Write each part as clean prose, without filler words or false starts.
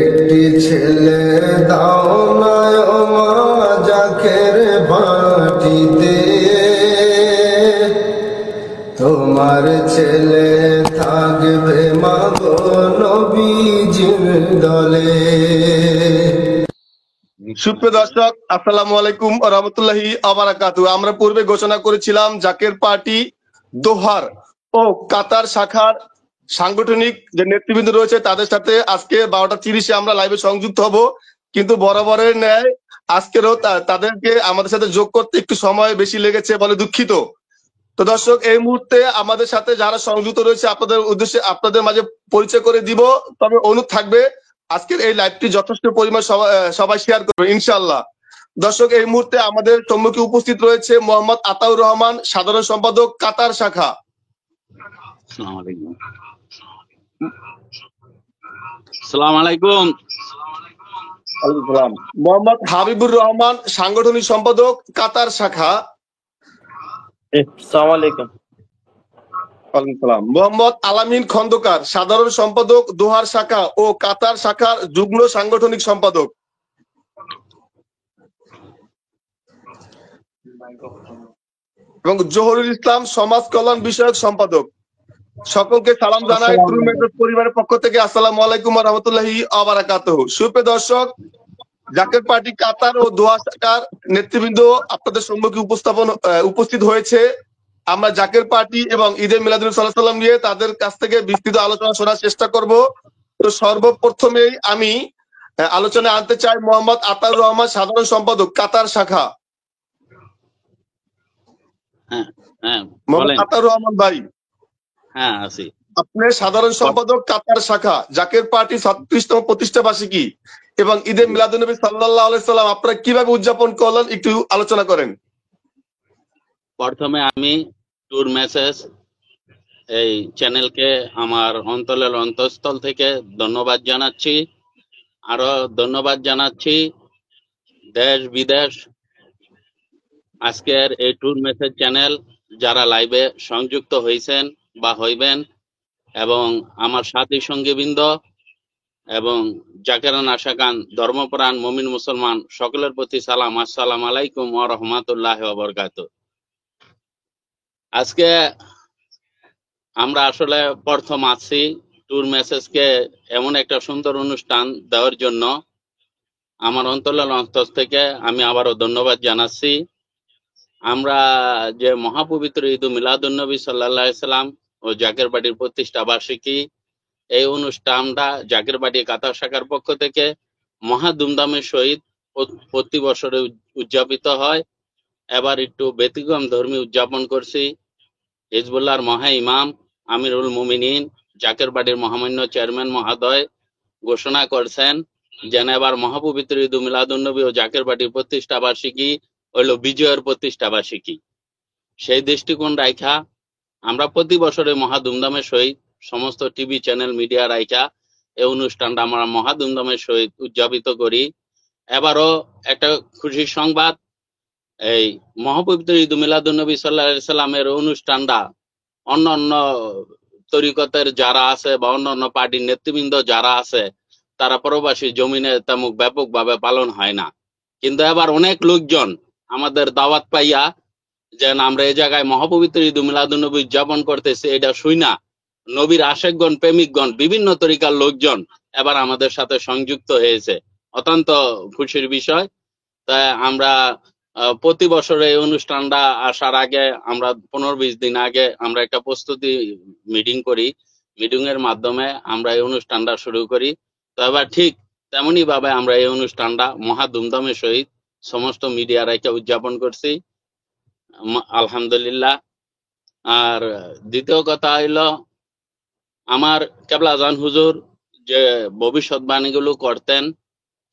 একটি ছেলে দাও না ও মা জাকের বাটিতে, তোমার ছেলে থাকবে মাগো নবীজির দলে। সুপ্রিয় দর্শক, আসসালামু আলাইকুম ওয়া রাহমাতুল্লাহি ওয়া বারাকাতুহু। আমরা পূর্বে ঘোষণা করেছিলাম জাকের পার্টি দোহার ও কাতার শাখার সাংগঠনিক যে নেতৃবৃন্দ রয়েছে তাদের সাথে আজকে 12:30-এ আমরা লাইভে সংযুক্ত হব, কিন্তু বরাবরের ন্যায় আজকেরও তাদেরকে আমাদের সাথে যোগ করতে একটু সময় বেশি লেগেছে বলে দুঃখিত। তো দর্শক, এই মুহূর্তে আমাদের সাথে যারা সংযুক্ত রয়েছে আপনাদের উদ্দেশ্যে আপনাদের মাঝে পরিচয় করে দিব, তবে অনুরোধ থাকবে আজকের এই লাইভটি যথেষ্ট পরিমাণ সবাই শেয়ার করবে ইনশাআল্লাহ। দর্শক, এই মুহূর্তে আমাদের সম্মুখে উপস্থিত রয়েছে মোহাম্মদ আতাউর রহমান, সাধারণ সম্পাদক কাতার শাখা। আসসালামু আলাইকুম। মোহাম্মদ হাবিবুর রহমান, সাংগঠনিক সম্পাদক কাতার শাখা। আসসালামু আলাইকুম। মোহাম্মদ আলামিন খন্দকার, সাধারণ সম্পাদক দোহার শাখা ও কাতার শাখার যুগ্ম সাংগঠনিক সম্পাদক। এবং জহুরুল ইসলাম, সমাজ কল্যাণ বিষয়ক সম্পাদক। সকলকে সালাম জানাই ট্রু মেসেজ পরিবারের পক্ষ থেকে। আসসালামু আলাইকুম ওয়া রাহমাতুল্লাহি ওয়া বারাকাতুহু। সুপ্রিয় দর্শক, জাকের পার্টি কাতার ও দোহা শাখার নেতৃবৃন্দ আপনাদের সম্মুখে উপস্থিত হয়েছে। আমরা জাকের পার্টি এবং ঈদে মিলাদুন নবী সাল্লাল্লাহু আলাইহি ওয়াসাল্লাম নিয়ে তাদের কাছ থেকে বিস্তৃত আলোচনা শোনার চেষ্টা করব। তো সর্বপ্রথমেই আমি আলোচনায় আনতে চাই মোহাম্মদ আতাউর রহমান, সাধারণ সম্পাদক কাতার শাখা। মোহাম্মদ আতাউর রহমান ভাই। হ্যাঁ, আছি। আপনি সাধারণ সম্পাদক কাতার শাখা, জাকের পার্টি 36তম প্রতিষ্ঠা বার্ষিকী এবং ঈদে মিলাদুন নবী সাল্লাল্লাহু আলাইহি ওয়াসাল্লাম আপনারা কিভাবে উদযাপন করলেন একটু আলোচনা করেন। প্রথমে আমি ট্যুর মেসেজ এই চ্যানেলকে আমার অন্তঃস্থল থেকে ধন্যবাদ জানাচ্ছি। আরো ধন্যবাদ জানাচ্ছি দেশ বিদেশ আজকের এই ট্যুর মেসেজ চ্যানেল যারা লাইভে সংযুক্ত হয়েছেন বা হইবেন, এবং আমার সাথী সঙ্গীবৃন্দ এবং জাকেরান আশাকান ধর্মপ্রাণ মুমিন মুসলমান সকলের প্রতি সালাম। আসসালামু আলাইকুম ওয়া রাহমাতুল্লাহি ওয়া বারাকাতুহু। আজকে আমরা আসলে প্রথম আছি ট্যুর মেসেজকে এমন একটা সুন্দর অনুষ্ঠান দেওয়ার জন্য। আমার অন্তর থেকে আমি আবারও ধন্যবাদ জানাচ্ছি। আমরা যে মহাপবিত্র ঈদ মিলাদুন নবী সাল্লাল্লাহু আলাইহি সাল্লাম ও জাকের বাড়ির প্রতিষ্ঠা বার্ষিকী, এই অনুষ্ঠানটা জাকের বাড়ি কাতার শাখার পক্ষ থেকে মহা ধুমধামের সহিত প্রতি বছরে উদযাপিত হয়। এবার একটু ব্যতিক্রম ধর্মী উদযাপন করছি। হিজবুল্লাহর মহা ইমাম আমিরুল মুমিনিন জাকের বাড়ির মহামান্য চেয়ারম্যান মহোদয় ঘোষণা করছেন যেন এবার মহাপবিত্র ঈদ মিলাদুন নবী ও জাকের বাড়ির প্রতিষ্ঠা বার্ষিকী হইল বিজয়ের প্রতিষ্ঠা বার্ষিকী। সেই দৃষ্টিকোণ রাইখা আমরা প্রতি বছরে মহা ধুমধামের সহিত সমস্ত টিভি চ্যানেল মিডিয়া রাইখা এই অনুষ্ঠানটা আমরা মহা ধুমধামের সহিত উদযাপিত করি। এবারও একটা খুশির সংবাদ, এই মহাপবিত্র ঈদ মিলাদুন নবী সাল্লাল্লাহু আলাইহি সাল্লামের অনুষ্ঠানটা অন্য তরিকতের যারা আছে বা অন্য পার্টির নেতৃবৃন্দ যারা আছে তারা প্রবাসী জমিনে তেমন ব্যাপকভাবে পালন হয় না, কিন্তু এবার অনেক লোকজন আমাদের দাওয়াত পাইয়া যেন আমরা এই জায়গায় মহাপবিত্র ঈদ মিলাদুন নবী উদযাপন করতেছি এটা শুইনা নবীর আশেকগণ প্রেমিকগণ বিভিন্ন তরিকার লোকজন এবার আমাদের সাথে সংযুক্ত হয়েছে। অত্যন্ত খুশির বিষয়। তাই আমরা প্রতি বছর এই অনুষ্ঠানটা আসার আগে আমরা 15-20 দিন আগে আমরা একটা প্রস্তুতি মিটিং করি। মিটিং এর মাধ্যমে আমরা এই অনুষ্ঠানটা শুরু করি। তো এবার ঠিক তেমনি ভাবে আমরা এই অনুষ্ঠানটা মহা ধুমধামের সহিত সমস্ত মিডিয়া রাইখা উদযাপন করছি, আলহামদুলিল্লাহ। আর দ্বিতীয় কথা হইল, আমার কেবলা আজান হুজুর যে ভবিষ্যৎবাণীগুলো করতেন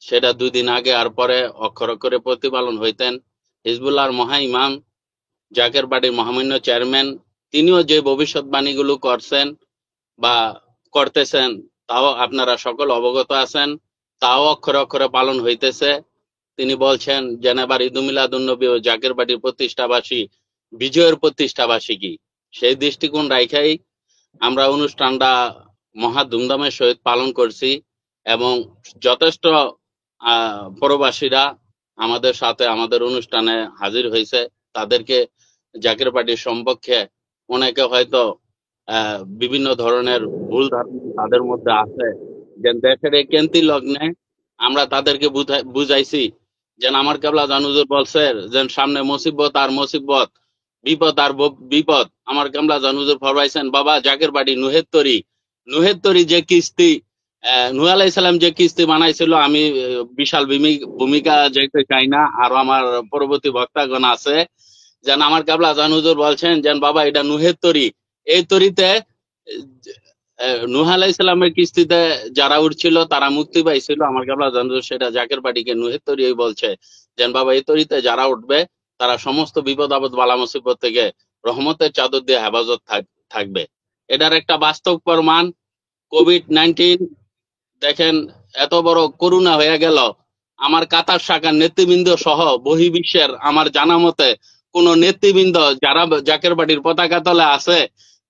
সেটা 2 দিন আগে আর পরে অক্ষর অক্ষরে প্রতিপালন হইতেন। হিজবুল্লাহর মহা ইমাম জাকের বাড়ির মহামান্য চেয়ারম্যান তিনিও যে ভবিষ্যৎবাণীগুলো করছেন বা করতেছেন তাও আপনারা সকল অবগত আছেন, তাও অক্ষরে অক্ষরে পালন হইতেছে। তিনি বলছেন যেন এবার ঈদ মিলাদুন নবী ও জাকের বাড়ির প্রতিষ্ঠাবাসী বিজয়ের প্রতিষ্ঠাবার্ষিকী। সেই দৃষ্টিকোণ রাইখাই আমরা অনুষ্ঠানটা মহা ধুমধামের সহিত পালন করছি এবং যথেষ্ট প্রবাসীরা আমাদের সাথে আমাদের অনুষ্ঠানে হাজির হয়েছে। তাদেরকে জাকের পার্টির সম্পর্কে অনেকে হয়তো বিভিন্ন ধরনের ভুল ধারণা তাদের মধ্যে আছে, যে দেশের এই কেন্তি লগ্নে আমরা তাদেরকে বুঝাইছি যেন আমার কেবলা জানুজুর বলছে যে সামনে মুসিবত আর মুসিবত, বিপদ আর বিপদ। আমার কেবলা জানুজুর ফরমাইছেন, বাবা জাকের পার্টি নুহের তরি যে কিস্তি নূহ আলাইহিস সালাম যে কিস্তি বানাইছিল, আমি বিশাল ভূমিকা যেতে চাই না, আরো আমার পরবর্তী বক্তাগণ আছে, যেন আমার কেবলা জানুজুর বলছেন যেন বাবা এটা নুহের তরি, এই তরিতে নূহ আলাইহিস সালামের কিস্তিতে যারা উঠছিল তারা মুক্তি পাইছিল। আমার কেবলা জানুজুর সেটা জাকের পার্টিকে নুহের তরি বলছে, যেন বাবা এই তরিতে যারা উঠবে তারা সমস্ত বিপদ আপদ বালা মুসিবত থেকে রহমতের চাদর দিয়ে হেফাজত থাকবে। এটার একটা বাস্তব প্রমাণ কোভিড-19। দেখেন এত বড় করোনা হয়ে গেল, আমার কাতার শাখার নেতৃবৃন্দ সহ বহির্বিশ্বের আমার জানা মতে কোন নেতৃবৃন্দ যারা জাকের পার্টির পতাকা তলে আছে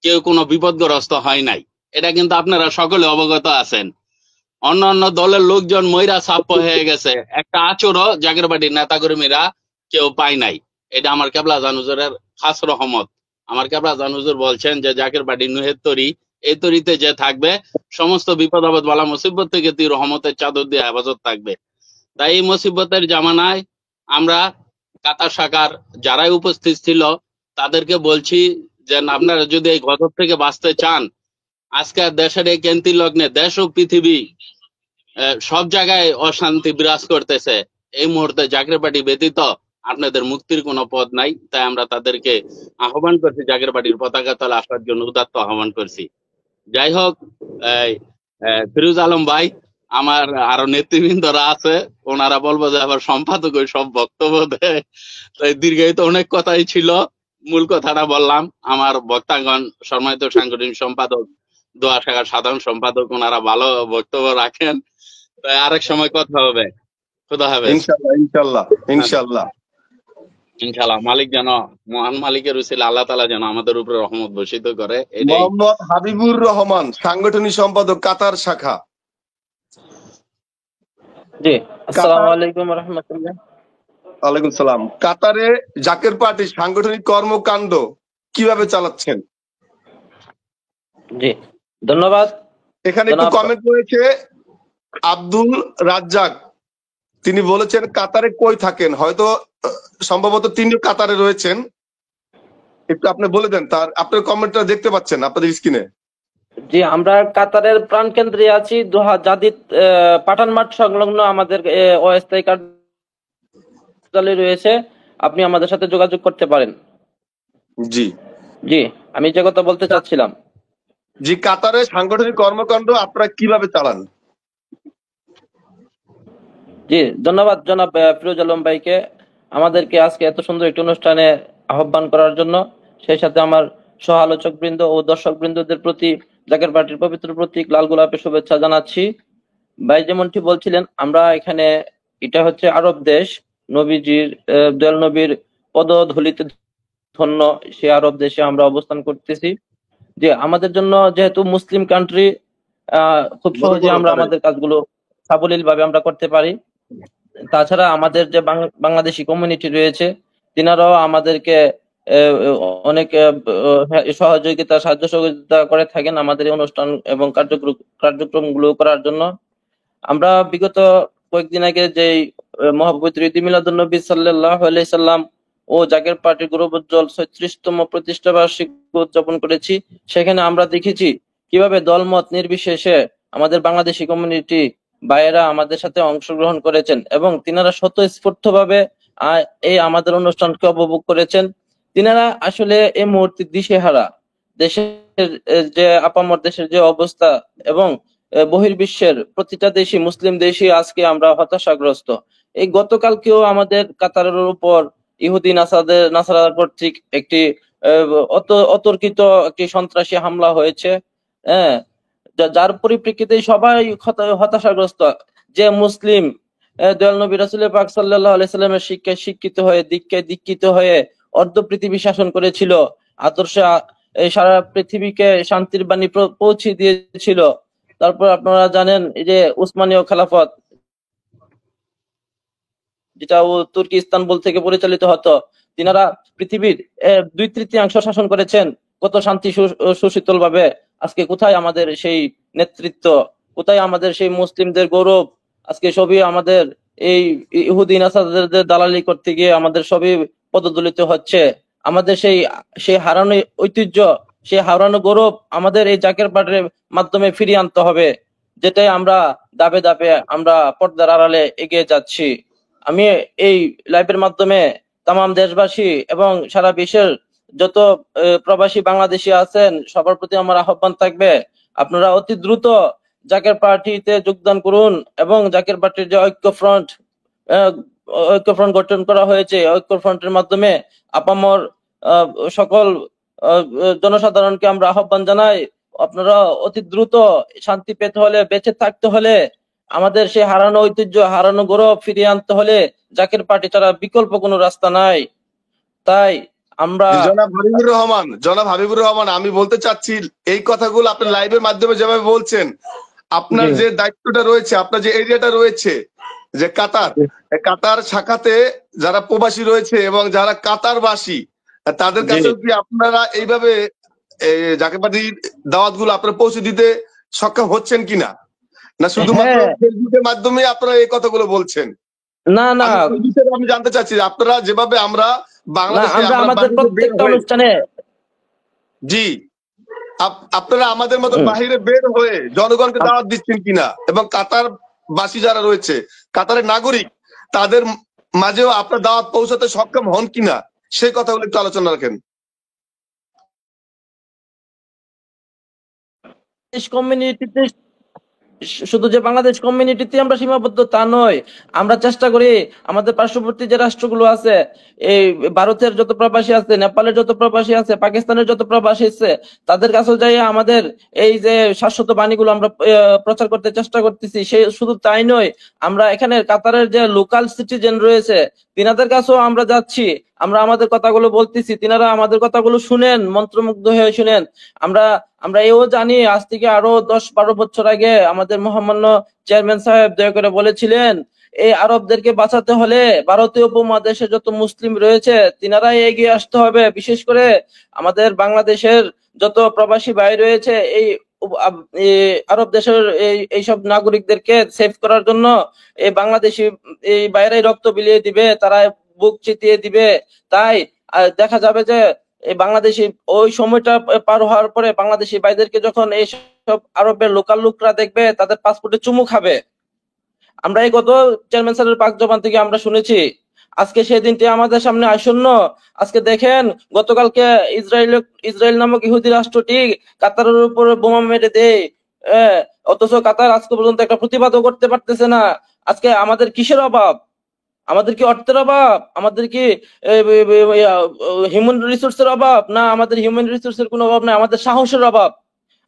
কেউ কোনো বিপদগ্রস্ত হয় নাই। এটা কিন্তু আপনারা সকলে অবগত আছেন। অন্যান্য দলের লোকজন ময়রা ছাপ্প হয়ে গেছে, একটা আচরও জাকের পার্টির নেতাকর্মীরা কেউ পায় নাই। এটা আমার কেবলা জানুজুরের খাস রহমত। আমার কেবলা জানুজুর বলছেন যে জাকের পার্টি নুহের তরি, এই তরিতে যে থাকবে সমস্ত বিপদ আপদ বালা মুসিবত থেকে তুই রহমতের চাদর দিয়ে হেফাজত থাকবে। তাই এই মুসিবতের জামানায় আমরা কাতার শাখার যারাই উপস্থিত ছিল তাদেরকে বলছি যে আপনারা যদি এই গজব থেকে বাঁচতে চান, আজকে দেশের এই কেন্তি লগ্নে দেশ ও পৃথিবী সব জায়গায় অশান্তি বিরাজ করতেছে, এই মুহূর্তে জাকের পার্টি ব্যতীত আপনাদের মুক্তির কোনো পথ নাই। তাই আমরা তাদেরকে আহ্বান করছি জাকের পার্টির পতাকা তলে আসার জন্য উদাত্ত আহ্বান করছি। যাই হোক, ফিরোজ আলম ভাই, আমার আরো নেতৃবৃন্দরা আছে, ওনারা বলবো যে আবার সম্পাদক ওই সব বক্তব্য দেয়, তাই দীর্ঘায়িত অনেক কথাই ছিল, মূল কথাটা বললাম। আমার বক্তাগণ সম্মানিত সাংগঠনিক সম্পাদক, দোয়া শাখার সাধারণ সম্পাদক, ওনারা ভালো বক্তব্য রাখেন। তাই আরেক সময় কথা হবে। খুদা হাফেজ। ইনশাআল্লাহ ইনশাআল্লাহ ইনশাআল্লাহ ইনশাআল্লাহ। মালিক যেন, মহান মালিকের উসিলা আল্লাহ তাআলা যেন আমাদের উপরে রহমত বর্ষিত করে। মোহাম্মদ হাবিবুর রহমান, সাংগঠনিক সম্পাদক, কাতার শাখা। জি, আসসালামু আলাইকুম ওয়া রাহমাতুল্লাহ। ওয়ালাইকুম সালাম। কাতারে জাকের পার্টি সাংগঠনিক কর্মকাণ্ড কিভাবে চালাচ্ছেন? জি, ধন্যবাদ। এখানে একটু কমেন্ট রয়েছে আব্দুল রাজ্জাক, তিনি বলেছেন কাতারে কই থাকেন, হয়তো সম্ভবত তিনি কাতারে রয়েছেন, একটু আপনি বলে দেন। তার আপনার কমেন্টটা দেখতে পাচ্ছেন আপনাদের স্ক্রিনে। জি, আমরা কাতারের প্রাণকেন্দ্রে আছি, দোহা জাদিদ পাঠান মাঠ সংলগ্ন আমাদের অস্থায়ী কার্যালয় রয়েছে, আপনি আমাদের সাথে যোগাযোগ করতে পারেন। জি জি, আমি যে কথা বলতে চাচ্ছিলাম। জি, কাতারে সাংগঠনিক কর্মকাণ্ড আপনারা কিভাবে চালান? জি, ধন্যবাদ জনাব ফিরোজ আলম ভাইকে আমাদেরকে আজকে এত সুন্দর একটি অনুষ্ঠানে আহ্বান করার জন্য। সেই সাথে আমার সহ আলোচক বৃন্দ ও দর্শক বৃন্দদের প্রতি জাকের পার্টির পবিত্র প্রতীক লাল গোলাপের শুভেচ্ছা জানাচ্ছি। ভাই যেমনটি বলছিলেন, আমরা এখানে, এটা হচ্ছে আরব দেশ, নবীজির দয়াল নবীর পদধূলিতে ধন্য সে আরব দেশে আমরা অবস্থান করতেছি। যে আমাদের জন্য যেহেতু মুসলিম কান্ট্রি, খুব সহজে আমরা আমাদের কাজগুলো সাবলীল ভাবে আমরা করতে পারি। তাছাড়া আমাদের যে বাংলাদেশি কমিউনিটি রয়েছে, তিনারাও আমাদেরকে অনেক সহযোগিতা, সাহায্য সহযোগিতা করে থাকেন আমাদের এই অনুষ্ঠান এবং কার্যক্রমগুলো করার জন্য। আমরা বিগত কয়েকদিন আগে যে মহাপবিত্র ঈদ মিলাদুন নবী সাল্লাল্লাহু আলাইহি সাল্লাম ও জাকের পার্টির গৌরবোজ্জ্বল ৩৬তম প্রতিষ্ঠা বার্ষিকী উদযাপন করেছি। সেখানে আমরা দেখেছি কিভাবে দলমত নির্বিশেষে আমাদের বাংলাদেশি কমিউনিটি ভাইয়েরা আমাদের সাথে অংশগ্রহণ করেছেন এবং তিনারা স্বতঃস্ফূর্তভাবে এই আমাদের অনুষ্ঠানকে উপভোগ করেছেন। তিনারা আসলে এই মুহূর্তে দিশেহারা, দেশের যে আপামর দেশের যে অবস্থা এবং বহির্বিশ্বের প্রতিটা দেশই, মুসলিম দেশই আজকে আমরা হতাশাগ্রস্ত। এই গতকালকেও আমাদের কাতারের উপর ইহুদি নাসারা কর্তৃক একটি অতর্কিত একটি সন্ত্রাসী হামলা হয়েছে, হ্যাঁ, যার পরিপ্রেক্ষিতে সবাই হতাশাগ্রস্ত। যে মুসলিম দয়াল নবী রাসূল পাক সাল্লাল্লাহু আলাইহি সাল্লামের শিক্ষায় শিক্ষিত হয়ে, দীক্ষায় দীক্ষিত হয়ে অর্ধ পৃথিবী শাসন করেছিল, আদর্শে এই সারা পৃথিবীকে শান্তির বাণী পৌঁছে দিয়েছিল। তারপর আপনারা জানেন এই যে উসমানীয় খেলাফত, যেটা তুর্কি ইস্তানবুল থেকে পরিচালিত হতো, তিনারা পৃথিবীর 2/3 শাসন করেছেন কত শান্তি সুশীতল ভাবে। আজকে কোথায় আমাদের সেই নেতৃত্ব, কোথায় আমাদের সেই মুসলিমদের গৌরব? আজকে সবই আমাদের এই ইহুদি নাসারাদের দালালি করতে গিয়ে আমাদের সবই পদদলিত হচ্ছে। আমাদের সেই সেই হারানো ঐতিহ্য, সেই হারানো গৌরব আমাদের এই জাকের পার্টির মাধ্যমে ফিরিয়ে আনতে হবে, যেটাই আমরা ধাপে ধাপে আমরা পর্দার আড়ালে এগিয়ে যাচ্ছি। আমি এই লাইভের মাধ্যমে তামাম দেশবাসী এবং সারা বিশ্বের যত প্রবাসী বাংলাদেশী আছেন সবার প্রতি আমার আহ্বান থাকবে, আপনারা অতি দ্রুত জাকের পার্টিতে যোগদান করুন এবং জাকের পার্টির যে ঐক্য ফ্রন্ট গঠন করা হয়েছে, ঐক্য ফ্রন্টের মাধ্যমে আপামর সকল জনসাধারণকে আমরা আহ্বান জানাই, আপনারা অতি দ্রুত শান্তি পেতে হলে, বেঁচে থাকতে হলে, আমাদের সেই হারানো ঐতিহ্য, হারানো গৌরব ফিরিয়ে আনতে হলে জাকের পার্টি ছাড়া বিকল্প কোনো রাস্তা নাই। তাই আমরা জনাব হাবিবুর রহমান, আমি বলতে চাচ্ছি এই কথাগুলো আপনি লাইভের মাধ্যমে যেভাবে বলছেন, আপনার যে দায়িত্বটা রয়েছে, আপনার যে এরিয়াটা রয়েছে, যে কাতার শাখাতে যারা প্রবাসী রয়েছে এবং যারা কাতারবাসী, তাদের কাছে কি আপনারা এইভাবে জাকের পার্টির দাওয়াত গুলো আপনারা পৌঁছে দিতে সক্ষম হচ্ছেন কিনা, না শুধুমাত্র ফেসবুকের মাধ্যমে আপনারা এই কথাগুলো বলছেন? না না, আমি জানতে চাচ্ছি আপনারা যেভাবে আমরা বাংলাদেশে আমাদের প্রত্যেকটা অনুষ্ঠানে, জি, আপনারা আমাদের মতো বাহিরে বের হয়ে জনগণকে দাওয়াত দিচ্ছেন কিনা, এবং কাতার বাসী যারা রয়েছে, কাতারের নাগরিক, তাদের মাঝেও আপনার দাওয়াত পৌঁছাতে সক্ষম হন কিনা, সেই কথাগুলো একটু আলোচনা রাখেন। কমিউনিটিতে, শুধু যে বাংলাদেশ কমিউনিটিতে আমরা সীমাবদ্ধ তা নয়, আমরা চেষ্টা করি আমাদের পার্শ্ববর্তী যে রাষ্ট্রগুলো আছে, এই ভারতের যত প্রবাসী আছে, নেপালের যত প্রবাসী আছে, পাকিস্তানের যত প্রবাসী আছে, তাদের কাছে যাই আমাদের এই যে শাশ্বত বাণীগুলো আমরা প্রচার করতে চেষ্টা করতেছি। সে শুধু তাই নয়, আমরা এখানে কাতারের যে লোকাল সিটিজেন রয়েছে তিনাদের কাছেও আমরা যাচ্ছি, আমরা আমাদের কথাগুলো বলতেছি, তিনারা আমাদের কথাগুলো শুনেন, মন্ত্রমুগ্ধ হয়ে শুনেন। আমরা এও জানি আজ থেকে আরো 10-12 বছর আগে আমাদের মহামান্য চেয়ারম্যান সাহেব দয়া করে বলেছিলেন, এই আরবদেরকে বাঁচাতে হলে ভারতীয় উপমহাদেশে যত মুসলিম রয়েছে তিনারাই এগিয়ে আসতে হবে। বিশেষ করে আমাদের বাংলাদেশের যত প্রবাসী ভাই রয়েছে, এই আরব দেশের এইসব নাগরিকদেরকে সেভ করার জন্য এই বাংলাদেশি এই বাইরেই রক্ত বিলিয়ে দিবে, তারা বুক চিতিয়ে দিবে। তাই দেখা যাবে যে এই বাংলাদেশি ওই সময়টা পার হওয়ার পরে বাংলাদেশি ভাইদেরকে যখন এই সব আরবের লোকাল লোকরা দেখবে, তাদের পাসপোর্টে চুমু খাবে। আমরা এই গত চেয়ারম্যান স্যারের পাক জবান থেকে আমরা শুনেছি। আজকে সেই দিনটি আমাদের সামনে আসন্ন। আজকে দেখেন, গতকালকে ইসরায়েল নামক ইহুদি রাষ্ট্রটি কাতারের উপর বোমা মেরে দেয়, অথচ কাতার আজকে পর্যন্ত একটা প্রতিবাদও করতে পারতেছে না। আজকে আমাদের কিসের অভাব? আমাদের কি অর্থের অভাব? আমাদের কি হিউম্যান রিসোর্সের অভাব? না, আমাদের হিউম্যান রিসোর্সের কোনো অভাব নাই, আমাদের সাহসের অভাব,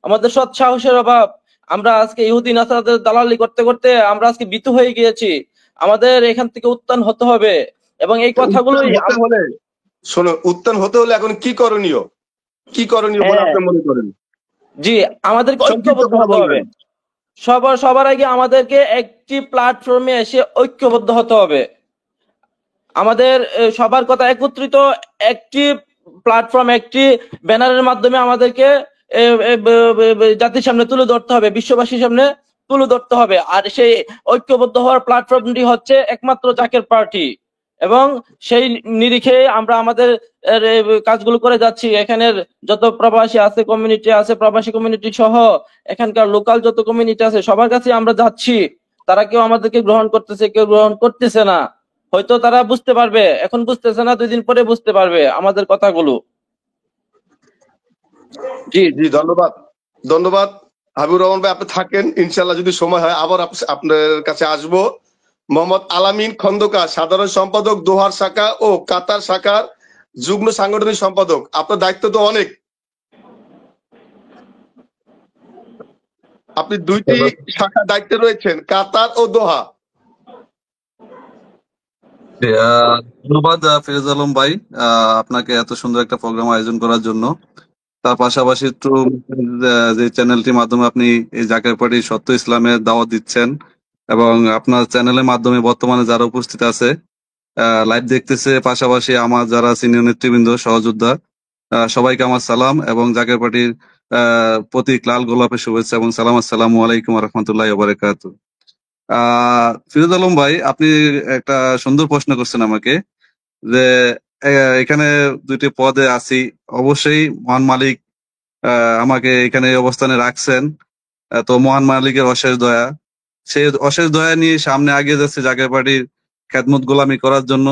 আমাদের সৎ সাহসের অভাব। আমরা আজকে ইহুদি নাসারাদের দালালি করতে করতে আমরা আজকে ভীতু হয়ে গিয়েছি। আমাদের এখান থেকে উত্থান হতে হবে এবং এই কথাগুলো শোনো, উত্থান হতে হলে এখন কি করণীয় বলে আপনি মনে করেন? জি, আমাদেরকে ঐক্যবদ্ধ হতে হবে। সবার আগে আমাদেরকে একটি প্ল্যাটফর্মে এসে ঐক্যবদ্ধ হতে হবে। আমাদের সবার কথা একত্রিত একটি প্ল্যাটফর্ম, একটি ব্যানারের মাধ্যমে আমাদেরকে জাতির সামনে তুলে ধরতে হবে, বিশ্ববাসীর সামনে তুলে ধরতে হবে। আর সেই ঐক্যবদ্ধ হওয়ার প্ল্যাটফর্মটি হচ্ছে একমাত্র জাকের পার্টি, এবং সেই নিরিখে আমরা আমাদের কাজগুলো করে যাচ্ছি। এখানের যত প্রবাসী আছে, কমিউনিটি আছে, প্রবাসী কমিউনিটি সহ এখানকার লোকাল যত কমিউনিটি আছে, সবার কাছে আমরা যাচ্ছি। তারা কেউ আমাদেরকে গ্রহণ করতেছে, কেউ গ্রহণ করতেছে না। হয়তো তারা বুঝতে পারবে, এখন বুঝতেছে না, 2 দিন পরে বুঝতে পারবে আমাদের কথাগুলো। জি জি, ধন্যবাদ হাবিবুর রহমান ভাই, আপনি থাকেন, ইনশাল্লাহ যদি সময় হয় আবার আপনার কাছে আসবো। মোহাম্মদ আলামিন খন্দকার, সাধারণ সম্পাদক দোহার শাখা ও কাতার শাখার যুগ্ম সাংগঠনিক সম্পাদক, আপনার দায়িত্ব তো অনেক, আপনি 2টি শাখার দায়িত্বে রয়েছেন, কাতার ও দোহা। ধন্যবাদ ফিরোজ আলম ভাই, আপনাকে এত সুন্দর একটা প্রোগ্রাম আয়োজন করার জন্য। তার পাশাপাশি তো যে চ্যানেলটির মাধ্যমে আপনি এই জাকের পার্টি সত্য ইসলামের দাওয়াত দিচ্ছেন, এবং আপনার চ্যানেলের মাধ্যমে বর্তমানে যারা উপস্থিত আছে লাইভ দেখতেছে, পাশাপাশি আমার যারা সিনিয়র নেতৃবৃন্দ সহযোদ্ধা, সবাইকে আমার সালাম এবং জাকের পার্টির প্রতীক লাল গোলাপের শুভেচ্ছা এবং সালাম। আসসালামু আলাইকুম রহমতুল্লাহ বারাকাত। ফিরোজ আলম ভাই, আপনি একটা সুন্দর প্রশ্ন করছেন আমাকে, যে এখানে দুইটি পদে আছি, অবশ্যই মহান মালিক আমাকে এখানে এই অবস্থানে রাখছেন। তো মহান মালিকের অশেষ দয়া, সেই অশেষ দয়া নিয়ে সামনে আগিয়ে যাচ্ছে জাকের পার্টির খেদমত গোলামি করার জন্য।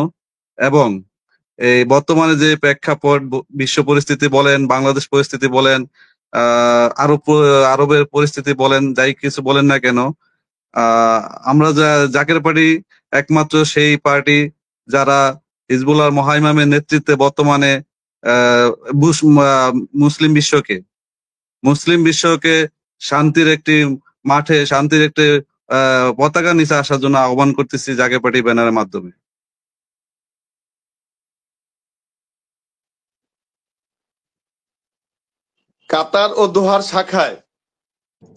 এবং এই বর্তমানে যে প্রেক্ষাপট, বিশ্ব পরিস্থিতি বলেন, বাংলাদেশ পরিস্থিতি বলেন, আরবের পরিস্থিতি বলেন, যাই কিছু বলেন না কেন, আমরা জাকের পার্টি একমাত্র সেই পার্টি যারা হিজবুল্লাহ মহাইমামের নেতৃত্বে বর্তমানে মুসলিম বিশ্বকে শান্তির একটি মাঠে, শান্তির একটি পতাকা নিচে আসার জন্য আহ্বান করতেছি জাকের পার্টি ব্যানারের মাধ্যমে। কাতার ও দোহার শাখায়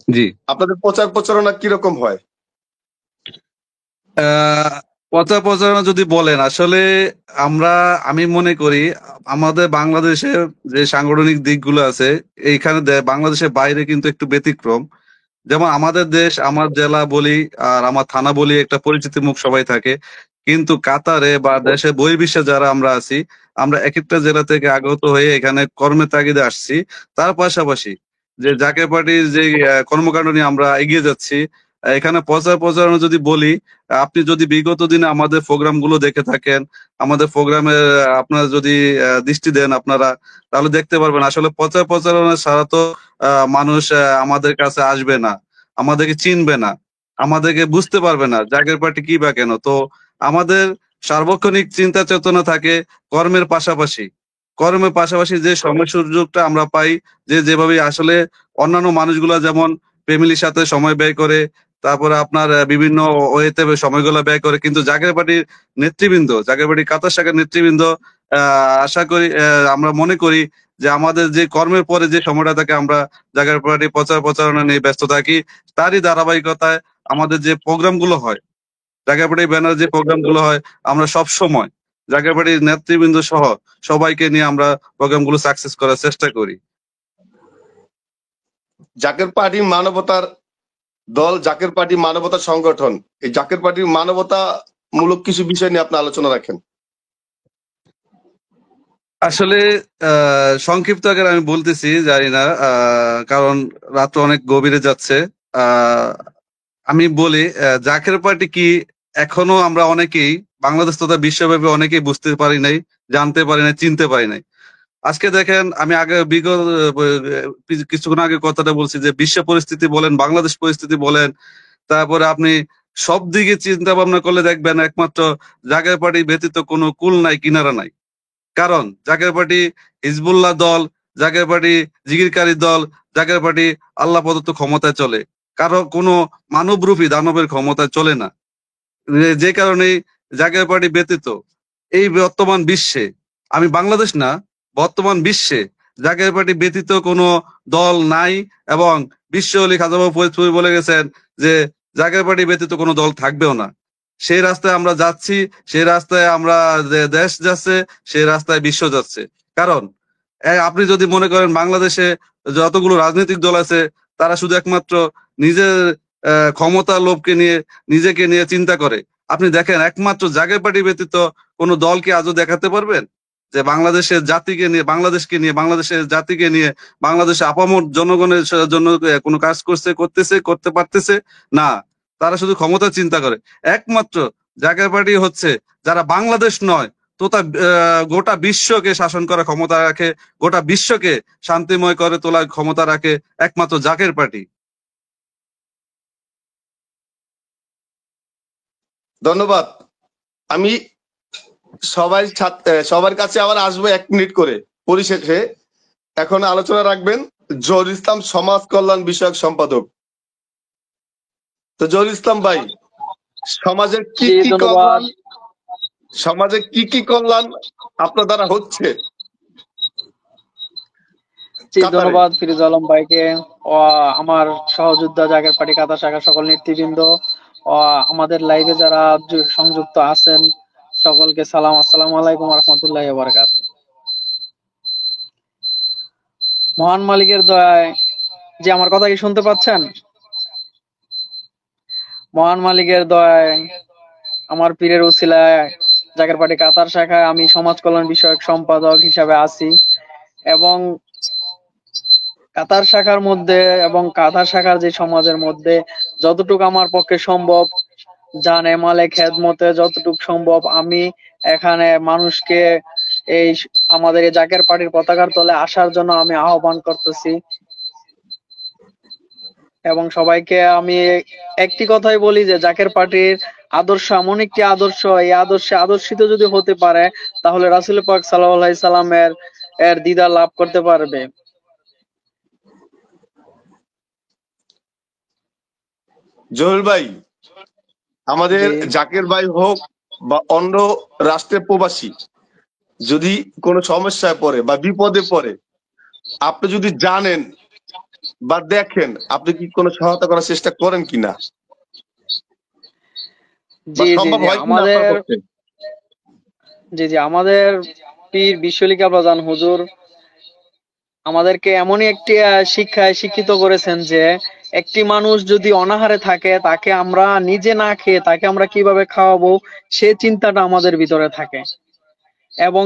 জি, আপনাদের প্রচার প্রচারণা কিরকম হয়? প্রচার প্রচারণা যদি বলেন, আসলে আমি মনে করি আমাদের বাংলাদেশে যে সাংগঠনিক দিকগুলো আছে, এইখানে বাংলাদেশের বাইরে কিন্তু একটু ব্যতিক্রম। যেমন আমাদের দেশ, আমার জেলা বলি আর আমার থানা বলি, একটা পরিচিত মুখ সবাই থাকে। কিন্তু কাতারে বা দেশের বহির্বিশ্বে যারা আমরা আছি, আমরা এক একটা জেলা থেকে আগত হয়ে এখানে কর্মের তাগিদে আসছি। তার পাশাপাশি যে জাকের পার্টির যে কর্মকাণ্ড নিয়ে আমরা এগিয়ে যাচ্ছি, এখানে প্রচার প্রচারণা যদি বলি, আপনি যদি বিগত দিনে আমাদের প্রোগ্রাম গুলো দেখে থাকেন, আমাদের প্রোগ্রামে আপনারা যদি দৃষ্টি দেন আপনারা, তাহলে দেখতে পারবেন আসলে প্রচার প্রচারণা ছাড়া তো মানুষ আমাদের কাছে আসবে না, আমাদেরকে চিনবে না, আমাদেরকে বুঝতে পারবে না জাকের পার্টি কি বা কেন। তো আমাদের সার্বক্ষণিক চিন্তা চেতনা থাকে কর্মের পাশাপাশি যে সময় সুযোগটা আমরা পাই, যে যেভাবে আসলে অন্যান্য মানুষগুলা যেমন ফ্যামিলির সাথে সময় ব্যয় করে, তারপরে আপনার বিভিন্ন ওয়েতে সময়গুলো ব্যয় করে, কিন্তু জাকের পার্টির জাকের পার্টির কাতার শাখার নেতৃবৃন্দ আশা করি, আমরা মনে করি যে আমাদের যে কর্মের পরে যে সময়টা থাকে আমরা জাকের পার্টি প্রচার প্রচারণা নিয়ে ব্যস্ত থাকি। তারই ধারাবাহিকতায় আমাদের যে প্রোগ্রাম গুলো হয়, জাকের পার্টির ব্যানার যে প্রোগ্রাম গুলো হয়, আমরা সব সময় জাকের পার্টির নেতৃবৃন্দ সহ সবাইকে নিয়ে আমরা প্রোগ্রাম গুলো সাকসেস করার চেষ্টা করি। জাকের পার্টি মানবতার দল, জাকের পার্টি মানবতার সংগঠন, এই জাকের পার্টির মানবতা মূলক কিছু বিষয় নিয়ে আপনি আলোচনা রাখেন। আসলে সংক্ষিপ্ত আকারে আমি বলতেছি, জানি না, কারণ রাত অনেক গভীরে যাচ্ছে। আমি বলি জাকের পার্টি কি, এখনো আমরা অনেকেই বাংলাদেশ তথা বিশ্বব্যাপী অনেকেই বুঝতে পারি নাই, জানতে পারি নাই, চিনতে পারি নাই। আজকে দেখেন, আমি আগে বিগত কিছুক্ষণ আগে কথাটা বলছি যে বিশ্ব পরিস্থিতি বলেন, বাংলাদেশ পরিস্থিতি বলেন, তারপরে আপনি সব দিকে চিন্তা ভাবনা করলে দেখবেন একমাত্র জাকের পার্টি ব্যতীত কোনো কুল নাই, কিনারা নাই। কারণ জাকের পার্টি হিজবুল্লাহ দল, জাকের পার্টি জিগিরকারী দল, জাকের পার্টি আল্লাহ প্রদত্ত ক্ষমতায় চলে, কারো কোনো মানবরূপী দানবের ক্ষমতায় চলে না। যে কারণে জাকের পার্টি ব্যতীত এই বর্তমান বিশ্বে, আমি বাংলাদেশ না, বর্তমান বিশ্বে জাকের পার্টি ব্যতীত কোনো দল নাই। এবং বিশ্ব অলি খাজাবাবু ফরিদপুর বলে গেছেন যে জাকের পার্টি ব্যতীত কোনো দল থাকবেও না। সেই রাস্তায় আমরা যাচ্ছি, সেই রাস্তায় আমরা দেশ যাচ্ছে, সেই রাস্তায় বিশ্ব যাচ্ছে। কারণ আপনি যদি মনে করেন বাংলাদেশে যতগুলো রাজনৈতিক দল আছে, তারা শুধু একমাত্র নিজের ক্ষমতার লোভকে নিয়ে, নিজেকে নিয়ে চিন্তা করে। আপনি দেখেন একমাত্র জাকের পার্টি ব্যতীত কোনো দলকে আজও দেখাতে পারবেন যে বাংলাদেশের জাতিকে নিয়ে, বাংলাদেশের জাতিকে নিয়ে, বাংলাদেশের আপামর জনগণের জন্য কোনো কাজ করতে পারতেছে না। তারা শুধু ক্ষমতা চিন্তা করে। একমাত্র জাকের পার্টি হচ্ছে যারা বাংলাদেশ নয় তো তা গোটা বিশ্বকে শাসন করার ক্ষমতা রাখে, গোটা বিশ্বকে শান্তিময় করে তোলার ক্ষমতা রাখে একমাত্র জাকের পার্টি। ধন্যবাদ। আমি সবার কাছে আবার আসবো 1 মিনিট করে। পরিশেষে এখন আলোচনা রাখবেন জহুরুল ইসলাম সমাজ কল্যাণ বিষয়ক সম্পাদক। তো জহুরুল ইসলাম ভাই, সমাজের কি কি কল্যাণ, আপনার দ্বারা হচ্ছে? জি, কাতারে? ধন্যবাদ ফিরোজ আলম ভাইকে ও আমার সহযোদ্ধা জাকের পার্টি কাতার শাখার সকল নেতৃবৃন্দ ও আমাদের লাইভে যারা সংযুক্ত আছেন সকলকে সালাম, আসসালামু আলাইকুম রহমতুল্লাহ বারাকাত। মহান মালিকের দয়ায়, যে আমার কথা কি শুনতে পাচ্ছেন? মহান মালিকের দয়ায় আমার পীরের উসিলায় জাকের পার্টি কাতার শাখায় আমি সমাজ কল্যাণ বিষয়ক সম্পাদক হিসাবে আছি এবং কাতার শাখার মধ্যে এবং কাতার শাখার যে সমাজের মধ্যে যতটুকু আমার পক্ষে সম্ভব জানে মালে খেদমতে যতটুকু সম্ভব আমি এখানে মানুষকে এই আমাদের এই জাকের পার্টির পতাকার তলে আসার জন্য আমি আহ্বান করতেছি এবং সবাইকে আমি একটি কথাই বলি যে জাকের পার্টির আদর্শ এমন একটি আদর্শ, এই আদর্শে আদর্শিত যদি হতে পারে তাহলে রাসূল পাক সাল্লাল্লাহু আলাইহি সাল্লামের দিদার লাভ করতে পারবে। জহুর ভাই, আমাদের জি জাকের ভাই হোক বা অন্য রাষ্ট্রের প্রবাসী যদি কোনো সমস্যায় পড়ে বা বিপদে পড়ে, আপনি যদি জানেন বা দেখেন, আপনি কি কোনো সহায়তা করার চেষ্টা করেন কিনা বা জি জি সম্ভব জি হয় কিনা আপনার আমাদের পক্ষে? আমাদের পীর বিশ্বলিকা প্রধান হুজুর আমাদেরকে এমনই একটি শিক্ষায় শিক্ষিত করেছেন যে একটি মানুষ যদি অনাহারে থাকে তাকে আমরা নিজে না খেয়ে তাকে আমরা কিভাবে খাওয়াবো সে চিন্তাটা আমাদের ভিতরে থাকে এবং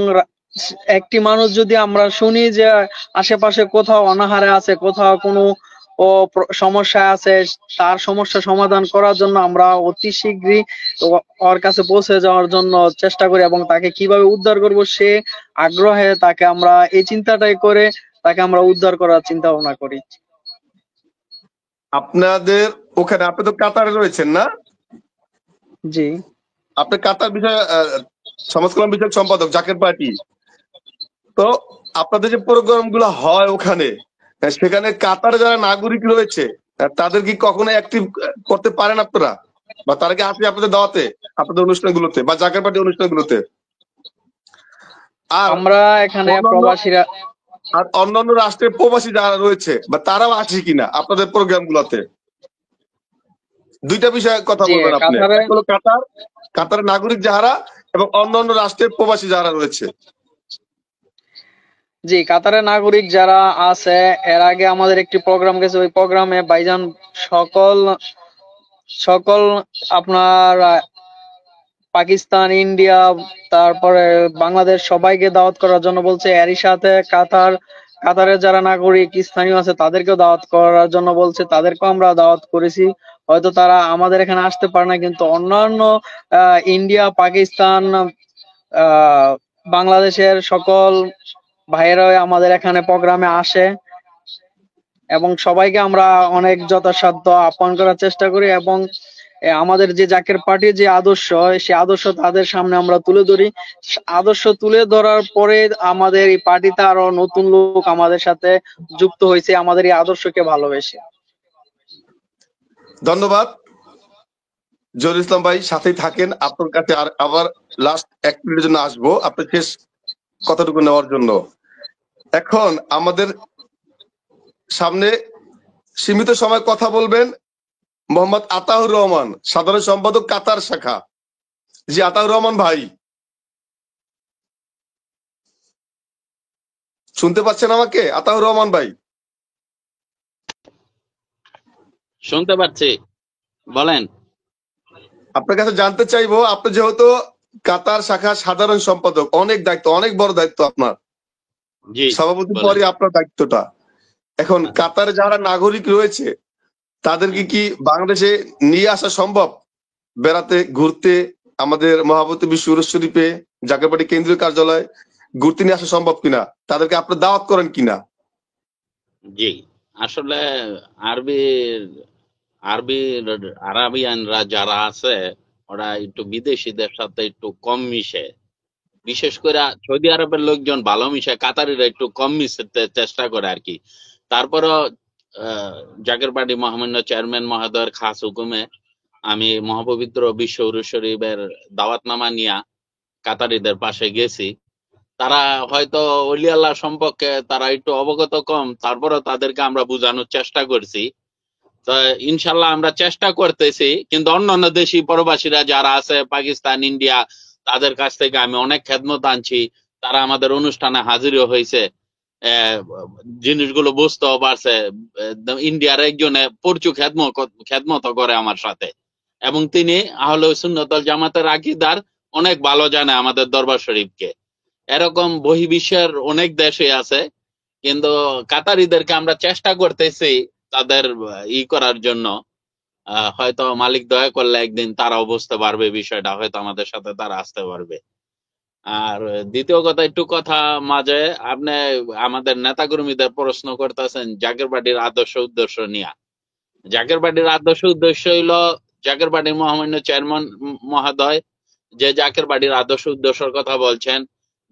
একটি মানুষ যদি আমরা শুনি যে আশেপাশে কোথাও অনাহারে আছে, কোথাও কোনো সমস্যা আছে, তার সমস্যা সমাধান করার জন্য আমরা অতি শীঘ্রই ওর কাছে পৌঁছে যাওয়ার জন্য চেষ্টা করি এবং তাকে কিভাবে উদ্ধার করব সে আগ্রহে তাকে আমরা এই চিন্তাটাই করে তাকে আমরা উদ্ধার করার চিন্তা ভাবনা করি। আপনাদের ওখানে, আপনি তো কাতারে রয়েছেন না? জি আপনি কাতার বিষয়ে সমাজ কল্যাণ বিষয়ক সম্পাদক জাকের পার্টি। তো আপনাদের যে প্রোগ্রাম গুলো হয় ওখানে, সেখানে কাতারে যারা নাগরিক রয়েছে তাদের কি কখনো অ্যাক্টিভ করতে পারেন আপনারা, বা তারা কি আসে আপনাদের দাওয়াতে, আপনাদের অনুষ্ঠানগুলোতে বা জাকের পার্টি অনুষ্ঠানগুলোতে? আর আমরা এখানে অন্যান্য প্রবাসীরা অন্যান্য রাষ্ট্রের প্রবাসী যারা রয়েছে বা তারাও আসে কিনা আপনাদের প্রোগ্রাম গুলোতে? দুইটা বিষয়ে কথা জি বলবেন আপনি। কাতারে এক হলো কাতারের নাগরিক যারা এবং অন্যান্য রাষ্ট্রের প্রবাসী যারা রয়েছে। জি কাতারের নাগরিক যারা আছে, এর আগে আমাদের একটি প্রোগ্রাম গেছে, ওই প্রোগ্রামে ভাইজান সকল সকল আপনার পাকিস্তান, ইন্ডিয়া, তারপরে বাংলাদেশ সবাইকে দাওয়াত করার জন্য বলছে। এরই সাথে কাতারের যারা নাগরিক স্থানীয় আছে তাদেরকেও দাওয়াত করার জন্য বলছে, তাদেরকেও আমরা দাওয়াত করেছি। হয়তো তারা আমাদের এখানে আসতে পারে না, কিন্তু অন্যান্য ইন্ডিয়া, পাকিস্তান, আহ বাংলাদেশের সকল ভাইয়েরা আমাদের এখানে প্রোগ্রামে আসে এবং সবাইকে আমরা অনেক যথাসাধ্য আপ্যায়ন করার চেষ্টা করি এবং আমাদের যে জাকের পার্টির যে আদর্শ, সেই আদর্শ তাদের সামনে আমরা তুলে ধরি। আদর্শ তুলে ধরার পরে আমাদের এই পার্টিতে আরো নতুন লোক আমাদের সাথে যুক্ত হয়েছে আমাদের এই আদর্শকে ভালোবেসে। ধন্যবাদ জহুর ইসলাম ভাই, সাথেই থাকেন। আপনার কাছে আবার লাস্ট 1 মিনিটের জন্য আসবো আপনার শেষ কথাটুকু নেওয়ার জন্য। এখন আমাদের সামনে সীমিত সময় কথা বলবেন মোহাম্মদ আতাউর রহমান, সাধারণ সম্পাদক কাতার শাখা। জি আতাউর রহমান ভাই, শুনতে পাচ্ছেন আমাকে? আতাউর রহমান ভাই, শুনতে পাচ্ছি, বলেন। আপনার কাছে জানতে চাইবো, আপনি যেহেতু কাতার শাখা সাধারণ সম্পাদক, অনেক দায়িত্ব, অনেক বড় দায়িত্ব আপনার, জি সভাপতি বলেন। পরে আপনার দায়িত্বটা। এখন কাতারে যারা নাগরিক রয়েছে তাদেরকে কি বাংলাদেশে নিয়ে আসা সম্ভব? বেড়াতে, ঘুরতে, আমাদের মহাবতী বিশ্ব শরীফে জাকের পার্টি কেন্দ্রীয় কার্যালয় ঘুরতে নিয়ে আসা সম্ভব কিনা? তাদেরকে আপনি দাওয়াত করেন কিনা? জি, আসলে আরাবিয়ানরা যারা আছে ওরা একটু বিদেশিদের সাথে একটু কম মিশে, বিশেষ করে সৌদি আরবের লোকজন ভালো মিশে, কাতারিরা একটু কম মিশতে চেষ্টা করে আর কি। তারপরও জাকের পার্টি মহামান্য চেয়ারম্যান মহোদয়ের খাস হুকুমে আমি মহাপবিত্র বিশ্ব উরুস শরীফের দাওয়াতনামা নিয়ে কাতারিদের পাশে গেছি। তারা হয়তো অলি আল্লাহ সম্পর্কে তারা একটু অবগত কম, তারপরে তাদেরকে আমরা বোঝানোর চেষ্টা করছি। তো ইনশাল্লাহ আমরা চেষ্টা করতেছি, কিন্তু অন্যান্য দেশি প্রবাসীরা যারা আছে পাকিস্তান, ইন্ডিয়া, তাদের কাছ থেকে আমি অনেক খেদমত আনছি। তারা আমাদের অনুষ্ঠানে হাজিরও হয়েছে, আহ, জিনিসগুলো বুঝতেও পারছে। ইন্ডিয়ার একজনে প্রচুর খেদমত করে আমার সাথে, এবং তিনি আহলে সুন্নাতুল জামাতের আকীদার অনেক ভালো জানে আমাদের দরবার শরীফকে। এরকম বহির্বিশ্বের অনেক দেশে আছে, কিন্তু কাতারিদেরকে আমরা চেষ্টা করতেছি তাদের করার জন্য। হয়তো মালিক দয়া করলে একদিন তারাও বুঝতে পারবে বিষয়টা, হয়তো আমাদের সাথে তারা আসতে পারবে। আর দ্বিতীয় কথা, একটু কথা মাঝে আপনি আমাদের নেতাকর্মীদের প্রশ্ন করতেছেন জাকের পার্টির আদর্শ উদ্দেশ্য নিয়ে। জাকের পার্টির আদর্শ উদ্দেশ্য হইলো জাকের পার্টির মহামান্য চেয়ারম্যান মহোদয় যে জাকের পার্টির আদর্শ উদ্দেশ্যের কথা বলছেন,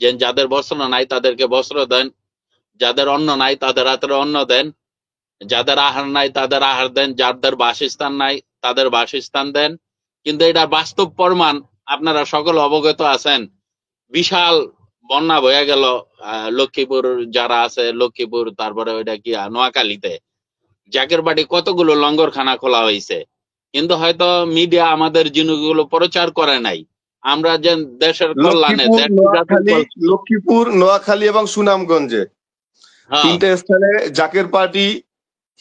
যে যাদের বস্ত্র নাই তাদেরকে বস্ত্র দেন, যাদের অন্ন নাই তাদের হাতে অন্ন দেন, যাদের আহার নাই তাদের আহার দেন, যাদের বাসস্থান নাই তাদের বাসস্থান দেন। কিন্তু এটা বাস্তব প্রমাণ আপনারা সকলে অবগত আছেন। বিশাল বন্যা বয়ে গেল লক্ষ্মীপুর, যারা আছে লক্ষ্মীপুর, তারপরে ওইটা কি নোয়াখালীতে জাকের বাড়ি কতগুলো লঙ্গরখানা খোলা হয়েছে, কিন্তু হয়তো মিডিয়া আমাদের জিনিসগুলো প্রচার করে নাই। আমরা যে দেশের কল্যাণে লক্ষ্মীপুর, নোয়াখালী এবং সুনামগঞ্জে তিনটা স্থানে জাকের পার্টি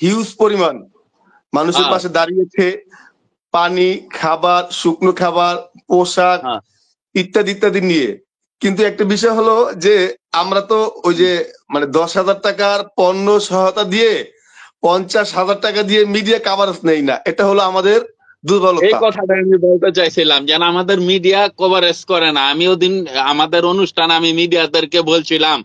হিউজ পরিমাণ মানুষের পাশে দাঁড়িয়েছে, পানি, খাবার, শুকনো খাবার, পোশাক ইত্যাদি ইত্যাদি নিয়ে। কিন্তু একটা বিষয় হলো যে আমরা তো ওই যে মানে 10,000 টাকার পণ্য সহায়তা দিয়ে 50,000 টাকা দিয়ে মিডিয়া কভারেজ নেই না, এটা হলো আমাদের দুর্বলতা। এই কথাটা আমি বলতে চাইছিলাম, যেন আমাদের মিডিয়া কভারেজ করে না। আমি ওদিন আমাদের অনুষ্ঠান আমি মিডিয়াদেরকে বলছিলাম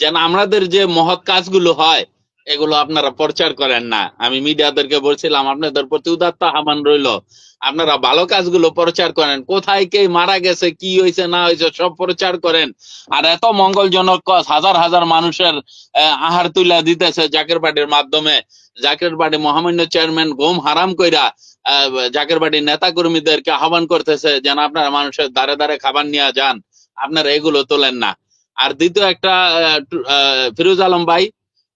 যেন আমাদের যে মহৎ কাজগুলো হয় এগুলো আপনারা প্রচার করেন না। আমি মিডিয়াদেরকে বলছিলাম আপনাদের প্রতি উদাত্ত আহ্বান রইল, আপনারা ভালো কাজগুলো প্রচার করেন, কোথায় কে মারা গেছে, কি হয়েছে না হয়েছে সব প্রচার করেন। আর এত মঙ্গলজনক কাজ, হাজার হাজার মানুষের আহার তুলে দিতেছে জাকের পার্টির মাধ্যমে। জাকের পার্টি মহামান্য চেয়ারম্যান গম হারাম কইরা জাকের পার্টির নেতা কর্মীদেরকে আহ্বান করতেছে যেন আপনারা মানুষের দ্বারে দ্বারে খাবার নিয়ে যান, আপনারা এগুলো তোলেন না। আর দ্বিতীয় একটা, ফিরোজ আলম ভাই,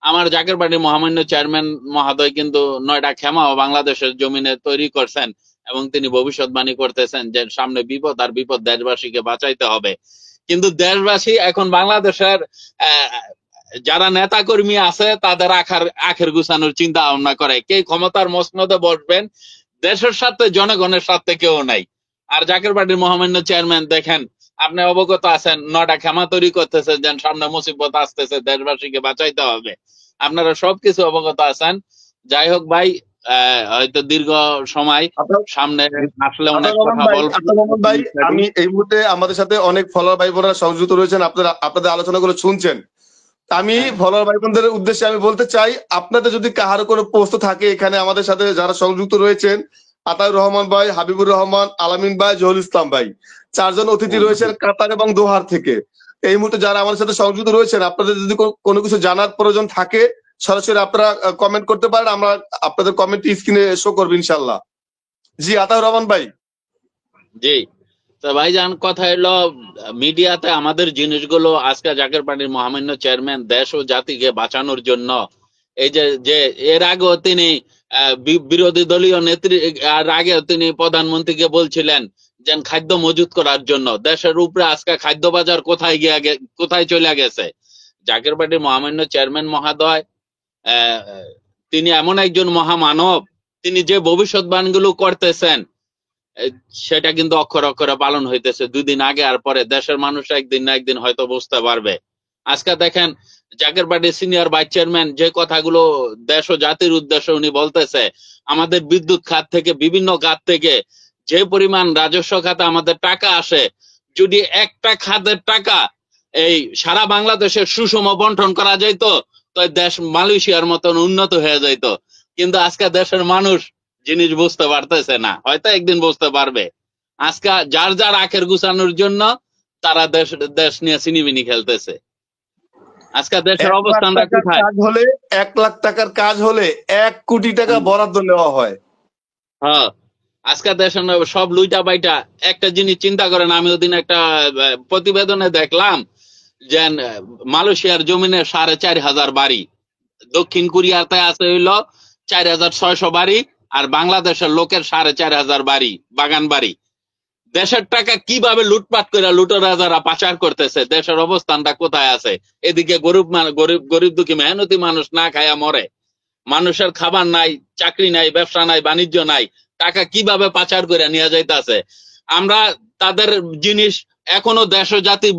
আমার জাকের পার্টির মহামান্য চেয়ারম্যান মহোদয় কিন্তু 9টা খেমাও বাংলাদেশের জমিনে তৈরি করছেন, এবং তিনি ভবিষ্যৎবাণী করতেছেন যে সামনে বিপদ, আর বিপদ দেশবাসীকে বাঁচাইতে হবে। কিন্তু দেশবাসী এখন বাংলাদেশের যারা নেতা কর্মী আছে তাদের আখের গুছানোর চিন্তা ভাবনা করে, কে ক্ষমতার মসনদে বসবেন, দেশের সাথে জনগণের সাথে কেউ নাই। আর জাকের পার্টির মহামান্য চেয়ারম্যান দেখেন, আপনি অবগত আছেন, 9টা খেমা তৈরি করতেছে যেন সামনে মুসিবত আসতেছে, দেশবাসীকে বাঁচাইতে হবে, আপনারা সবকিছু অবগত আছেন। যাই হোক ভাই, হয়তো দীর্ঘ সময় সামনে আসলে অনেক কথা বলবো। ভাই, আমি এই মুহূর্তে আমাদের সাথে অনেক ফলোয়ার ভাই বোনেরা সংযুক্ত রয়েছেন, আপনাদের আলোচনাগুলো শুনছেন। আমি ফলোয়ার ভাই বোনদের উদ্দেশ্যে আমি বলতে চাই, আপনাদের যদি কাহারো কোনো প্রশ্ন থাকে এখানে আমাদের সাথে যারা সংযুক্ত রয়েছেন, আতাউর রহমান ভাই, হাবিবুর রহমান, আলামিন ভাই, জহুল ইসলাম ভাই, 4 জন অতিথি রয়েছেন কাতার এবং দোহার থেকে। এই মুহূর্তে যারা আমাদের সাথে সংযুক্ত রয়েছেন, আপনাদের যদি কোনো কিছু জানার প্রয়োজন থাকে সরাসরি আপনারা কমেন্ট করতে পারেন, আমরা আপনাদের কমেন্ট স্ক্রিনে শো করবো ইনশাল্লাহ। জি আতাউর রহমান ভাই। জি, তো ভাইজান কথা এলো, মিডিয়াতে আমাদের জিনিসগুলো আজকে জাকের পার্টির মহামান্য চেয়ারম্যান দেশ ও জাতিকে বাঁচানোর জন্য, এই যে এর আগেও তিনি বিরোধী দলীয় নেত্রী, আর আগে তিনি প্রধানমন্ত্রীকে বলছিলেন যে খাদ্য মজুত করার জন্য। দেশের উপরে আজকে খাদ্য বাজার কোথায় চলে গেছে। জাকের পার্টির মহামান্য চেয়ারম্যান মহোদয় তিনি এমন একজন মহামানব, তিনি যে ভবিষ্যৎবাণীগুলো করতেছেন সেটা কিন্তু অক্ষরে অক্ষরে পালন হইতেছে 2 দিন আগে আর পরে। দেশের মানুষ একদিন না একদিন হয়তো বুঝতে পারবে। আজকে দেখেন জাকের পার্টির সিনিয়র ভাইস চেয়ারম্যান যে কথাগুলো দেশ ও জাতির উদ্দেশ্যে উনি বলতেছে, আমাদের বিদ্যুৎ খাত থেকে, বিভিন্ন খাত থেকে যে পরিমাণ রাজস্ব খাতে আমাদের টাকা আসে, যদি একটা খাতের টাকা এই সারা বাংলাদেশের সুষম বন্টন করা যাইতো তো দেশ মালয়েশিয়ার মতন উন্নত হয়ে যাইতো। কিন্তু আজকে দেশের মানুষ জিনিস বুঝতে পারতেছে না, হয়তো একদিন বুঝতে পারবে। আজকে যার যার আখের গুছানোর জন্য তারা দেশ নিয়ে সিনিমিনি খেলতেছে। আজকে দেশের অবস্থানটা কোথায়? 1 লাখ টাকার কাজ হলে 1 কোটি টাকা বরাদ্দ নেওয়া হয়। হ্যাঁ, আজকে দেশের সব লুইটা বাইটা। একটা জিনিস চিন্তা করেন, আমি ওদিন একটা প্রতিবেদনে দেখলাম যে মালয়েশিয়ার জমিনে 4,500 বাড়ি, দক্ষিণ কোরিয়াতে আছে হইলো 4,600 বাড়ি, আর বাংলাদেশের লোকের 4,500 বাড়ি, বাগান বাড়ি। দেশের টাকা কিভাবে লুটপাট করে লুটেরাজারা পাচার করতেছে, দেশের অবস্থানটা কোথায় আছে? এদিকে গরিব দুঃখী মেহনতি মানুষ না খায়া মরে, মানুষের খাবার নাই, চাকরি নাই, ব্যবসা নাই, বাণিজ্য নাই, টাকা কিভাবে পাচার করে নিয়ে যাইতেছে। আমরা তাদের জিনিস এখনো দেশ ও জাতি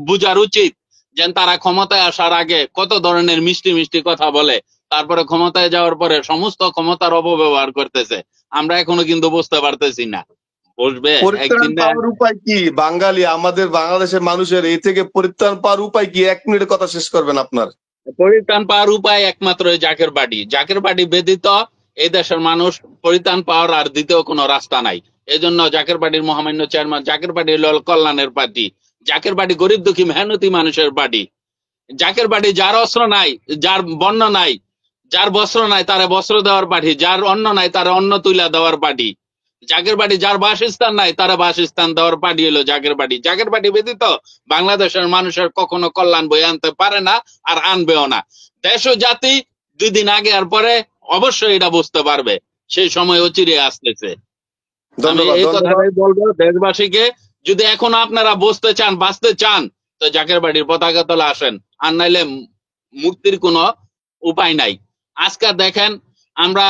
বুঝার উচিত, যে তারা ক্ষমতায় আসার আগে কত ধরনের মিষ্টি মিষ্টি কথা বলে, তারপরে ক্ষমতায় যাওয়ার পরে সমস্ত ক্ষমতার অপব্যবহার করতেছে। আমরা এখনো কিন্তু বুঝতে পারতেছি না। বসবে পরিত্রাণ একদিন না পাওয়ার উপায় কি? বাঙালি আমাদের বাংলাদেশের মানুষের এই থেকে পরিত্রাণ পাওয়ার উপায় কি? 1 মিনিটে কথা শেষ করবেন আপনার। পরিত্রাণ পাওয়ার উপায় একমাত্র জাকের পার্টি। জাকের পার্টি ব্যতীত এই দেশের মানুষ পরিত্রাণ পাওয়ার আর দ্বিতীয় কোনো রাস্তা নাই। এজন্য জাকের পার্টির মহামান্য চেয়ারম্যান, জাকের পার্টি হলো কল্যাণের পার্টি। জাকের পার্টি গরিব দুঃখী মেহনতি মানুষের পার্টি। জাকের পার্টি যার অস্ত্র নাই, যার বর্ণ নাই, যার বস্ত্র নাই তারে বস্ত্র দেওয়ার পার্টি, যার অন্ন নাই তারে অন্ন তুলে দেওয়ার পার্টি। জাকের পার্টি যার বাসস্থান নাই তারা বাসস্থান দেওয়ার পার্টি হলো জাকের পার্টি। জাকের পার্টি ব্যতীত বাংলাদেশের মানুষের কখনো কল্যাণ বয়ে আনতে পারে না, আর আনবেও না। দেশ ও জাতি 2 দিন আগে আর পরে অবশ্যই এটা বুঝতে পারবে, সেই সময় অচিরে আসতেছে। আমি ধন্যবাদ, এই ধন্যবাদ। কথাটাই বলবো দেশবাসীকে, যদি এখন আপনারা বসতে চান, বাঁচতে চান, তো জাকের পার্টির পতাকা তলে আসেন, আর নাইলে মুক্তির কোনো উপায় নাই। আজকে দেখেন, আমরা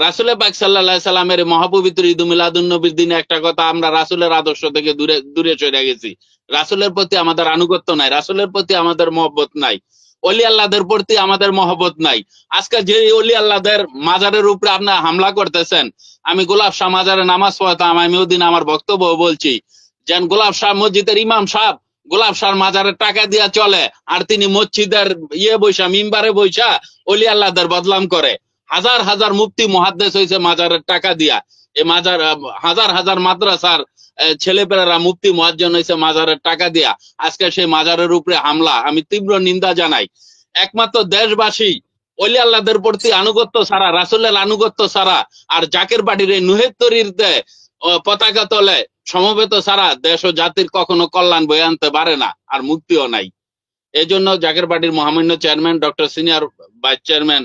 রাসূল পাক সাল্লাল্লাহু আলাইহি সাল্লামের মহাপবিত্র ঈদ মিলাদুন নবীর দিনে একটা কথা, আমরা রাসূলের আদর্শ থেকে দূরে সরে গেছি। রাসূলের প্রতি আমাদের আনুগত্য নাই, রাসূলের প্রতি আমাদের মহব্বত নাই, অলি আল্লাহদের প্রতি আমাদের মহব্বত নাই। আজকে যে অলি আল্লাহদের মাজারের উপরে আপনারা হামলা করতেছেন, আমি গোলাপ শাহ মাজারে নামাজ পড়তাম, আমি ওদিন আমার বক্তব্য বলছি, যেন গোলাপ শাহ মসজিদের ইমাম সাহেব গোলাপ শাহ মাজারের টাকা দিয়া চলে, আর তিনি মসজিদের বৈশা মিম্বারে বৈশা অলি আল্লাহদের বদনাম করে। হাজার হাজার মুফতি মুহাদ্দিস হয়েছে মাজারের টাকা দিয়া। এই মাজার হাজার হাজার মাদ্রাসার ছেলেপেলেরা মুফতি মুয়াজ্জিন হয়েছে মাজারের টাকা দিয়া। আজকে সেই মাজারের উপরে হামলা আমি তীব্র নিন্দা জানাই। একমাত্র দেশবাসী অলি আল্লাহদের প্রতি আনুগত্য ছাড়া, রাসূলের আনুগত্য ছাড়া, আর জাকের পার্টির এই নুহেত্তরিতে পতাকা তলে সমবেত ছাড়া দেশ ও জাতির কখনো কল্যাণ বয়ে আনতে পারে না, আর মুক্তিও নাই। এই জন্য জাকের পার্টির মহামান্য chairman doctor senior vice chairman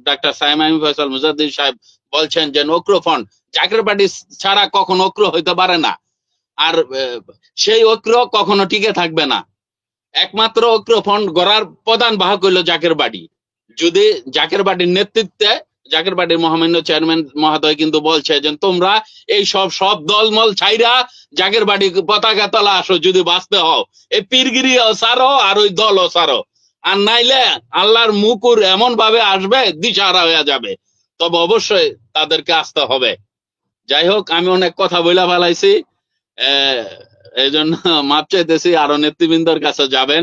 doctor Saim Amin Faisal Mujaddid sahab বলছেন যে অক্র ফন্ড জাকের পার্টি ছাড়া কখনো অক্র হইতে পারে না, আর সেই অক্র কখনো টিকে থাকবে না। একমাত্র অক্র ফন্ড গড়ার প্রধান বাহক হইল জাকের পার্টি। যদি জাকের পার্টির নেতৃত্বে জাকের পার্টির মহামান্য চেয়ারম্যান মহোদয় কিন্তু বলছে যে তোমরা এই সব দলমল ছাইরা জাকের পার্টি পতাকা তলা আসো, যদি বাঁচতে হও এই পীরগিরি সারো আর ওই দল সারো, আর নাইলে আল্লাহর মুকুর এমন ভাবে আসবে দিশাহারা হয়ে যাবে, তবে অবশ্যই তাদেরকে আসতে হবে। যাই হোক, আমি অনেক কথা বইলা ফেলাইছি, এই জন্য মাপ চাইতেছি। আরো নেতৃবৃন্দর কাছে যাবেন,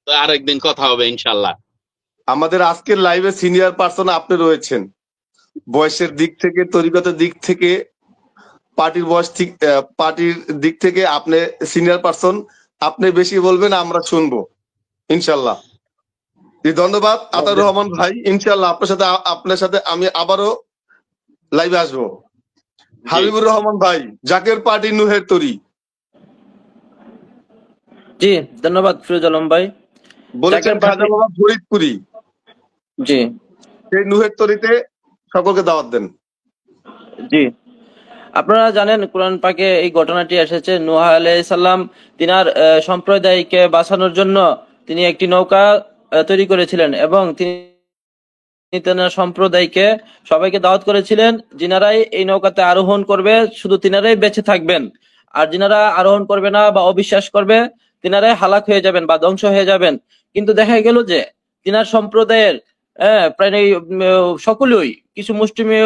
তো আরেকদিন কথা হবে ইনশাল্লাহ। আমাদের আজকের লাইভে সিনিয়র পার্সন আপনি রয়েছেন, বয়সের দিক থেকে, তরিকতের দিক থেকে, পার্টির দিক থেকে আপনি সিনিয়র পার্সন, আপনি বেশি বলবেন, আমরা শুনবো ইনশাল্লাহ। ধন্যবাদ আতাউর রহমান ভাই। ইনশাল্লাহ আপনার সাথে আমি আবারও লাইভে আসবো। হাবিবুর রহমান ভাই, জাকের পার্টি নুহের তরি। জি, ধন্যবাদ ফিরোজ আলম ভাই। বলেছেন খাজা বাবা ফরিদপুরি, জি সেই নুহের তরিতে সকলকে দাওয়াত দেন। জি, আপনারা জানেন কোরআন পাকে এই ঘটনাটি এসেছে। নূহ আলাইহিস সালাম তিনার সম্প্রদায়কে বাঁচানোর জন্য তিনি একটি নৌকা তৈরি করেছিলেন, এবং তিনি তিনার সম্প্রদায়কে সবাইকে দাওয়াত করেছিলেন, যিনারাই এই নৌকাতে আরোহণ করবে শুধু তিনারাই বেঁচে থাকবেন, আর যিনারা আরোহণ করবে না বা অবিশ্বাস করবে তিনারাই হালাক হয়ে যাবেন বা ধ্বংস হয়ে যাবেন। কিন্তু দেখা গেল যে তিনার সম্প্রদায়ের প্রায় সকলেই, কিছু মুসলিমই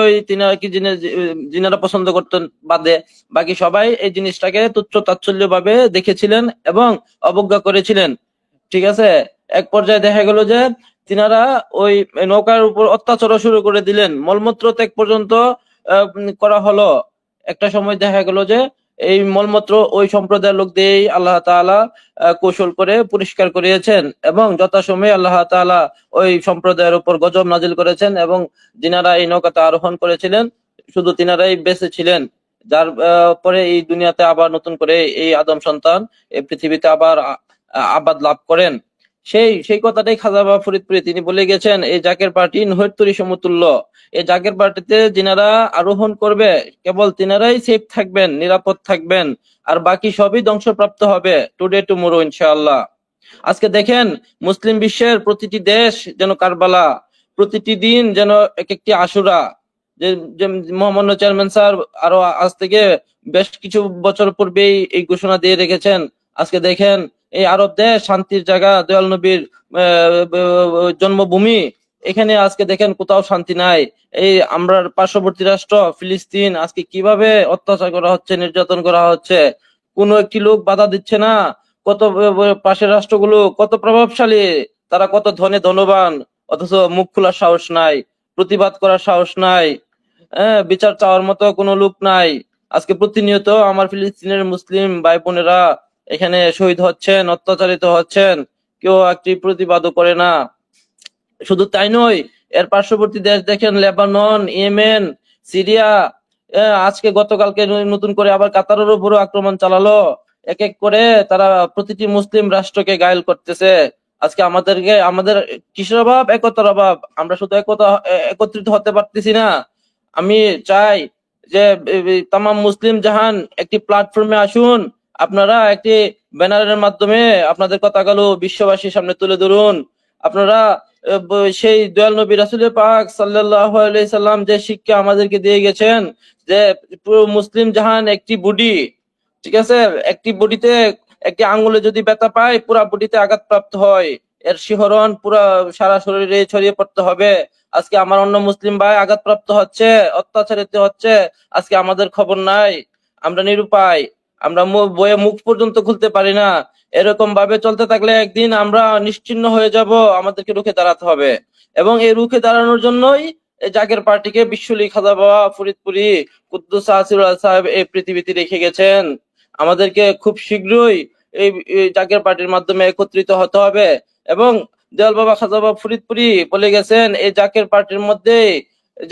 যিনারা পছন্দ করতেন বাদে বাকি সবাই এই জিনিসটাকে তুচ্ছ তাচ্ছল্য ভাবে দেখেছিলেন এবং অবজ্ঞা করেছিলেন। ঠিক আছে, এক পর্যায়ে দেখা গেল যে তিনারা ওই নৌকার উপর অত্যাচার শুরু করে দিলেন, মলমূত্র ত্যাগ পর্যন্ত করা হলো। একটা সময় দেখা গেল যে এই মলমূত্র ওই সম্প্রদায়ের লোক দিয়েই আল্লাহ তাআলা কৌশল করে পরিষ্কার করিয়েছেন, এবং যথাসময়ে আল্লাহ তাআলা ওই সম্প্রদায়ের উপর গজব নাজিল করেছেন, এবং যিনারা এই নৌকাতে আরোহণ করেছিলেন শুধু তিনারাই বেঁচে ছিলেন। যার পরে এই দুনিয়াতে আবার নতুন করে এই আদম সন্তান এই পৃথিবীতে আবার আবাদ লাভ করেন। সেই কথাটাই খাজা বাবা ফরিদপুরি তিনি বলে গেছেন, এই জাকের পার্টি নুহের তরী সমতুল্য। এই জাকের পার্টিতে যিনারা আরোহণ করবে কেবল তিনারাই সেফ থাকবেন, নিরাপদ থাকবেন, আর বাকি সবই ধ্বংসপ্রাপ্ত হবে টুডে টুমোরো ইনশাআল্লাহ। আজকে দেখেন মুসলিম বিশ্বের প্রতিটি দেশ যেন কারবালা, প্রতিটি দিন যেন এক একটি আশুরা। যে যে মহামান্য চেয়ারম্যান স্যার আরো আজ থেকে বেশ কিছু বছর পূর্বেই এই ঘোষণা দিয়ে রেখেছেন। আজকে দেখেন এই আরব দেশ শান্তির জায়গা, দয়াল নবীর জন্মভূমি, এখানে আজকে দেখেন কোথাও শান্তি নাই। এই আমরা পার্শ্ববর্তী রাষ্ট্র ফিলিস্তিন আজকে কিভাবে অত্যাচার করা হচ্ছে, নির্যাতন করা হচ্ছে, কোনো একটি লোক বাধা দিচ্ছে না। কত পাশের রাষ্ট্রগুলো কত প্রভাবশালী, তারা কত ধনবান, অথচ মুখ খোলার সাহস নাই, প্রতিবাদ করার সাহস নাই, বিচার চাওয়ার মতো কোনো লোক নাই। আজকে প্রতিনিয়ত আমার ফিলিস্তিনের মুসলিম ভাই বোনেরা এখানে শহীদ হচ্ছেন, অত্যাচারিত হচ্ছেন, কেউ একটি প্রতিবাদও করে না। শুধু তাই নয়, এর পার্শ্ববর্তী দেশ দেখেন লেবানন, ইয়েমেন, সিরিয়া, আজকে গতকালকে নতুন করে আবার কাতারের উপরও আক্রমণ চালালো। এক এক করে তারা প্রতিটি মুসলিম রাষ্ট্রকে ঘায়েল করতেছে। আজকে আমাদের কিসের অভাব? একতার অভাব। আমরা শুধু একত্রিত হতে পারতেছি না। আমি চাই যে তামাম মুসলিম জাহান একটি প্ল্যাটফর্মে আসুন, আপনারা একটি ব্যানারের মাধ্যমে আপনাদের কথাগুলো বিশ্ববাসীর সামনে তুলে ধরুন। আপনারা সেই দয়াল নবী রাসূল পাক সাল্লাল্লাহু আলাইহি সাল্লাম যে শিক্ষা আমাদেরকে দিয়ে গেছেন, যে পুরো মুসলিম জাহান একটি বডি, ঠিক আছে, একটি বডিতে একটি আঙ্গুলে যদি ব্যথা পায় পুরা বডিতে আঘাতপ্রাপ্ত হয়, এর শিহরণ পুরা সারা শরীরে ছড়িয়ে পড়তে হবে। আজকে আমার অন্য মুসলিম ভাই আঘাতপ্রাপ্ত হচ্ছে, অত্যাচারিত হচ্ছে, আজকে আমাদের খবর নাই, আমরা নিরুপায়, আমরা বইয়ে মুখ পর্যন্ত খুলতে পারি না। এরকম ভাবে চলতে থাকলে একদিন আমরা নিশ্চিহ্ন হয়ে যাব, আমাদেরকে রুখে দাঁড়াতে হবে। এবং এই রুখে দাঁড়ানোর জন্যই এই জাকের পার্টিকে বিশ্বলি খাজা বাবা ফরিদপুরি কুদ্দুস আসিরুল্লাহ সাহেব এই পৃথিবীতে রেখে গেছেন। আমাদেরকে খুব শীঘ্রই এই জাকের পার্টির মাধ্যমে একত্রিত হতে হবে। এবং দয়াল বাবা খাজা বাবা ফরিদপুরি বলে গেছেন, এই জাকের পার্টির মধ্যে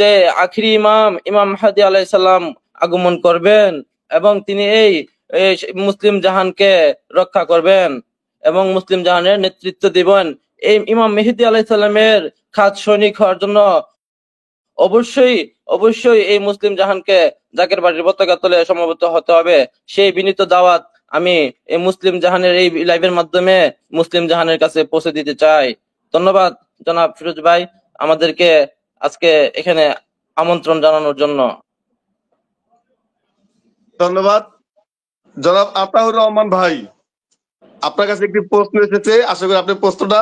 যে আখিরি ইমাম মাহদী আলাইহিস সালাম আগমন করবেন এবং তিনি এই মুসলিম জাহানকে রক্ষা করবেন এবং মুসলিম জাহানের নেতৃত্ব দিবেন। এই ইমাম মেহেদী আলাইহিস সালামের খাস সৈনিক হওয়ার জন্য অবশ্যই এই মুসলিম জাহানকে জাকের পার্টির পতাকা তলে সমবেত হতে হবে। সেই বিনীত দাওয়াত আমি এই মুসলিম জাহানের এই লাইভের মাধ্যমে মুসলিম জাহানের কাছে পৌঁছে দিতে চাই। ধন্যবাদ জনাব ফিরোজ ভাই আমাদেরকে আজকে এখানে আমন্ত্রণ জানানোর জন্য। ধন্যবাদ জনাব আতাউর রহমান ভাই। আপনার কাছে একটি প্রশ্ন এসেছে, আশা করি আপনি প্রশ্নটা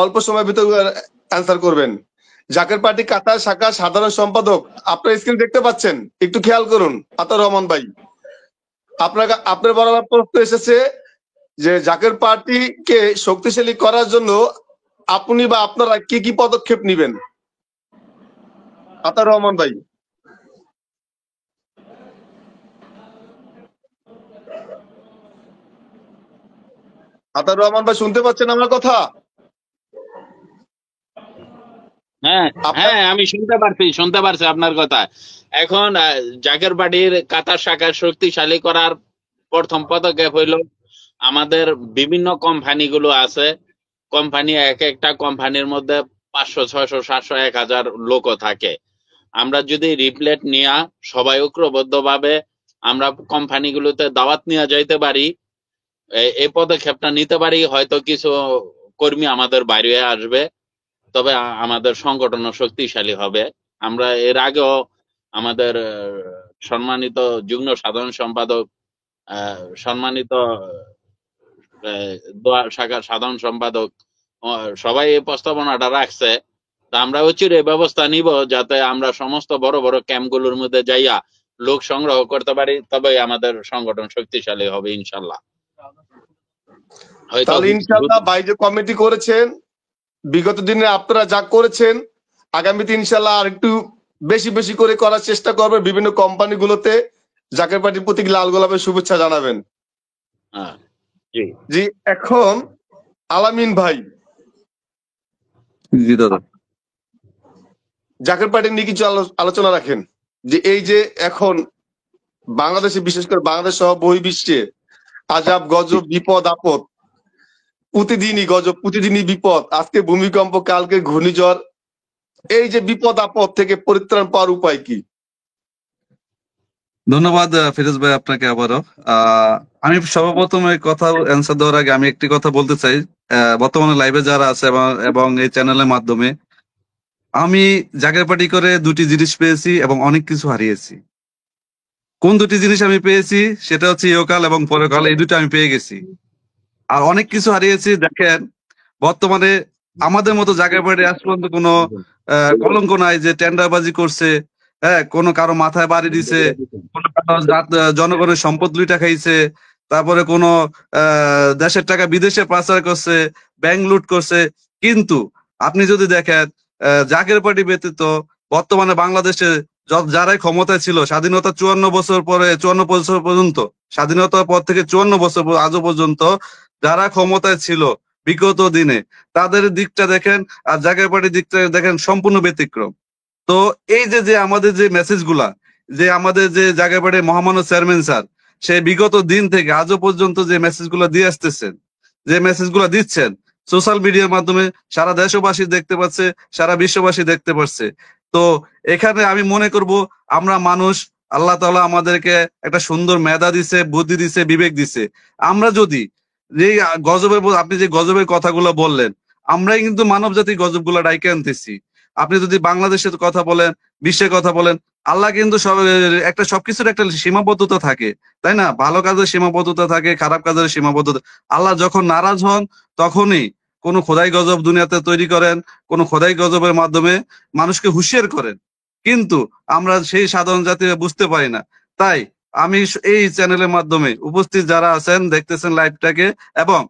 অল্প সময়ের ভিতরে অ্যান্সার করবেন। জাকের পার্টি কাতার শাখার সাধারণ সম্পাদক, আপনার স্ক্রিন দেখতে পাচ্ছেন, একটু খেয়াল করুন। আতাউর রহমান ভাই, আপনার বরাবর প্রশ্ন এসেছে যে জাকের পার্টিকে শক্তিশালী করার জন্য আপনি বা আপনারা কি কি পদক্ষেপ নেবেন? আতাউর রহমান ভাই। আতাউর রহমান ভাই শুনতে পাচ্ছেন আমার কথা? হ্যাঁ হ্যাঁ, আমি শুনতে পারছি আপনার কথা। এখন জাকের পার্টির কাতার শাখা শক্তিশালী করার প্রথম পদক্ষেপ হইল, আমাদের বিভিন্ন কোম্পানিগুলো আছে, কোম্পানি এক একটা কোম্পানির মধ্যে 500 600 700 1000 লোকও থাকে। আমরা যদি রিপ্লেট নিয়ে সবাই ঐক্যবদ্ধ ভাবে আমরা কোম্পানিগুলোতে দাওয়াত নিয়ে যাইতে পারি, এই পদক্ষেপটা নিতে পারি, হয়তো কিছু কর্মী আমাদের বাইরে আসবে, তবে আমাদের সংগঠন শক্তিশালী হবে। আমরা এর আগেও আমাদের সম্মানিত যুগ্ম সাধারণ সম্পাদক, সম্মানিত দোয়া শাখার সাধারণ সম্পাদক সবাই এই প্রস্তাবনাটা রাখছে। তা আমরা অচিরে ব্যবস্থা নিব যাতে আমরা সমস্ত বড় বড় ক্যাম্পগুলোর মধ্যে যাইয়া লোক সংগ্রহ করতে পারি, তবে আমাদের সংগঠন শক্তিশালী হবে ইনশাল্লাহ। তাহলে ইনশাল্লাহ ভাই যে কমিটি করেছেন, বিগত দিনে আপনারা যা করেছেন, আগামীতে ইনশাল্লাহ আর একটু বেশি বেশি করে করার চেষ্টা করবেন। বিভিন্ন কোম্পানিগুলোতে জাকের পার্টির প্রতীক লাল গোলাপের শুভেচ্ছা জানাবেন। জি, এখন আলামিন ভাই, জি দাদা, জাকের পার্টি নিয়ে কিছু আলোচনা রাখেন। যে এই যে এখন বাংলাদেশে, বিশেষ করে বাংলাদেশ সহ বহির্বিশ্বে আজাব গজব বিপদ আপদ, প্রতিদিনই গজব, প্রতিদিনই বিপদ, আজকে ভূমিকম্প, কালকে ঘূর্ণিঝড়। এই যে বিপদ আপদ থেকে পরিত্রাণ পাওয়ার উপায় কি? ধন্যবাদ ফিরোজ ভাই আপনাকে আবারও। আহ আমি সর্বপ্রথম এই কথা অ্যান্সার দেওয়ার আগে আমি একটি কথা বলতে চাই। বর্তমানে লাইভে যারা আছে এবং এই চ্যানেলের মাধ্যমে আমি জাগের পার্টি করে দুটি জিনিস পেয়েছি এবং অনেক কিছু হারিয়েছি। কোন দুটি জিনিস আমি পেয়েছি সেটা হচ্ছে ইহকাল এবং পরকাল, এই দুটো আমি পেয়ে গেছি। আর অনেক কিছু হারিয়েছি। দেখেন, বর্তমানে আমাদের মতো জায়গায় বাড়ি আজ পর্যন্ত কোনো কলঙ্ক নাই যে টেন্ডারবাজি করছে, হ্যাঁ, কোনো কারো মাথায় বাড়ি দিছে, কোনো কারো জনগণের সম্পদ লুইটা খাইছে, তারপরে কোনো দেশের টাকা বিদেশে পাচার করছে, ব্যাংক লুট করছে। কিন্তু আপনি যদি দেখেন জাকের পার্টি ব্যতীত বর্তমানে বাংলাদেশে যারাই ক্ষমতায় ছিল স্বাধীনতা 54 বছর পর্যন্ত, স্বাধীনতার পর থেকে 54 বছর আজও পর্যন্ত যারা ক্ষমতায় ছিল বিগত দিনে, তাদের দিকটা দেখেন আর জাকের পার্টির দিকটা দেখেন, সম্পূর্ণ ব্যতিক্রম। তো এই যে যে আমাদের যে মেসেজ গুলা, যে আমাদের যে জাকের পার্টির মহামান্য চেয়ারম্যান স্যার, সে বিগত দিন থেকে আজও পর্যন্ত যে মেসেজ গুলা দিয়ে আসতেছেন, যে মেসেজ গুলা দিচ্ছেন সোশ্যাল মিডিয়ার মাধ্যমে, সারা দেশবাসী দেখতে পাচ্ছে, সারা বিশ্ববাসী দেখতে পাচ্ছে। তো এখানে আমি মনে করব, আমরা মানুষ, আল্লাহ তাআলা আমাদেরকে একটা সুন্দর মেধা দিছে, বুদ্ধি দিছে, বিবেক দিছে। আমরা যদি যে আপনি যে গজবের কথাগুলো বললেন, আমরাই কিন্তু মানব জাতি গজব গুলা ডাইকে আনতেছি। আপনি যদি বাংলাদেশের কথা বলেন, বিশ্বের কথা বলেন, আল্লাহ কিন্তু সবকিছুর একটা সীমাবদ্ধতা থাকে, তাই না? ভালো কাজের সীমাবদ্ধতা থাকে, খারাপ কাজের সীমাবদ্ধতা। আল্লাহ যখন নারাজ হন তখনই কোন খোদাই গজব দুনিয়াতে তৈরি করেন, কোন খোদাই গজবের মাধ্যমে মানুষকে হুঁশিয়ার করেন। কিন্তু আমরা সেই সাধারণ জাতি বুঝতে পারি না। তাই আমি এই চ্যানেলের মাধ্যমে উপস্থিত যারা আছেন, দেখতেছেন লাইভটাকে, এবং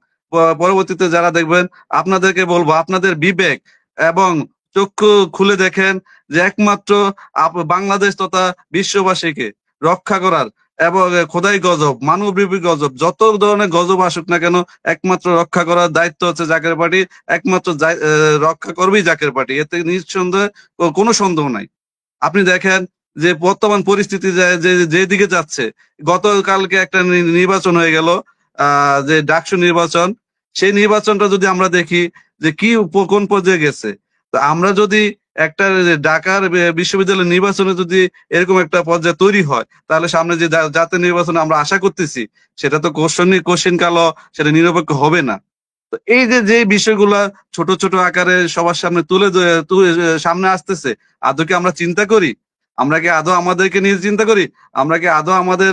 পরবর্তীতে যারা দেখবেন, আপনাদেরকে বলবো আপনাদের বিবেক এবং চক্ষু খুলে দেখেন যে একমাত্র বাংলাদেশ তথা বিশ্ববাসীকে রক্ষা করার এবং খোদাই গজব, মানবরূপী গজব, যত ধরনের গজব আসুক না কেন, একমাত্র রক্ষা করার দায়িত্ব হচ্ছে জাকের পার্টি। একমাত্র রক্ষা করবেই জাকের পার্টি, এতে নিঃসন্দেহে কোনো সন্দেহ নাই। আপনি দেখেন যে বর্তমান পরিস্থিতি যেদিকে যাচ্ছে, গতকালকে একটা নির্বাচন হয়ে গেল, যে ডাকসু নির্বাচন, সেই নির্বাচনটা যদি আমরা দেখি যে কি কোন পর্যায়ে গেছে, তো আমরা যদি একটা ঢাকার বিশ্ববিদ্যালয় নির্বাচনে যদি এরকম একটা পর্যায়ে তৈরি হয়, তাহলে সামনে যে জাতীয় নির্বাচনে আমরা আশা করতেছি, সেটা তো কোশ্চেন কালো, সেটা নিরপেক্ষ হবে না। তো এই যে যে বিষয়গুলা ছোট ছোট আকারে সবার সামনে সামনে আসতেছে, আদৌ কি আমরা চিন্তা করি? আমরা কি আদৌ আমাদেরকে নিয়ে চিন্তা করি? আমরা কি আদৌ আমাদের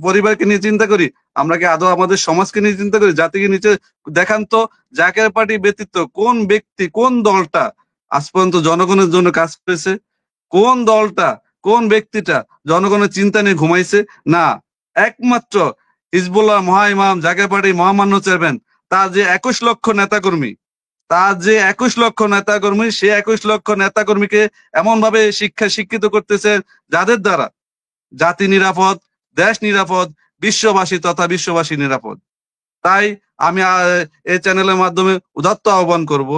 পরিবারকে নিয়ে চিন্তা করি? আমরা কি আদৌ আমাদের সমাজকে নিয়ে চিন্তা করি? জাতিকে নিচে দেখান তো, জাকের পার্টি ব্যতীত কোন ব্যক্তি, কোন দলটা আজ পর্যন্ত জনগণের জন্য কাজ করেছে? কোন দলটা, কোন ব্যক্তিটা জনগণের চিন্তা নিয়ে ঘুমাইছে? না, একমাত্র হিজবুল্লাহ মহা ইমাম, জাকের পার্টির মহামান্য চেয়ারম্যান, তার যে 21 লক্ষ নেতাকর্মী, সে 21 লক্ষ নেতাকর্মীকে এমন ভাবে শিক্ষিত করতেছে, যাদের দ্বারা জাতি নিরাপদ, দেশ নিরাপদ, বিশ্ববাসী নিরাপদ। তাই আমি এই চ্যানেলের মাধ্যমে উদাত্ত আহ্বান করব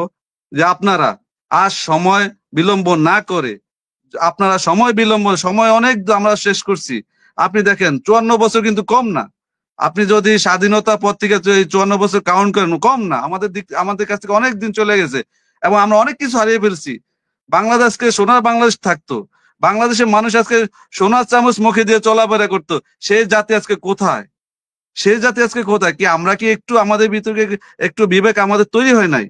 যে আপনারা আর সময় বিলম্ব না করে, সময় অনেক আমরা শেষ করছি। আপনি দেখেন 54 বছর কিন্তু কম না। আপনি যদি স্বাধীনতা পর থেকে 54 বছর কাউন্ট করেন, কম না। আমাদের কাছ থেকে অনেক দিন চলে গেছে এবং আমরা অনেক কিছু হারিয়ে ফেলছি। বাংলাদেশকে সোনার বাংলাদেশ থাকতো, বাংলাদেশের মানুষ আজকে সোনার চামচ মুখে দিয়ে চলাফেরা করতো। সেই জাতি আজকে কোথায়? কি আমরা কি একটু আমাদের ভিতরে একটু বিবেক আমাদের তৈরি হয় নাই?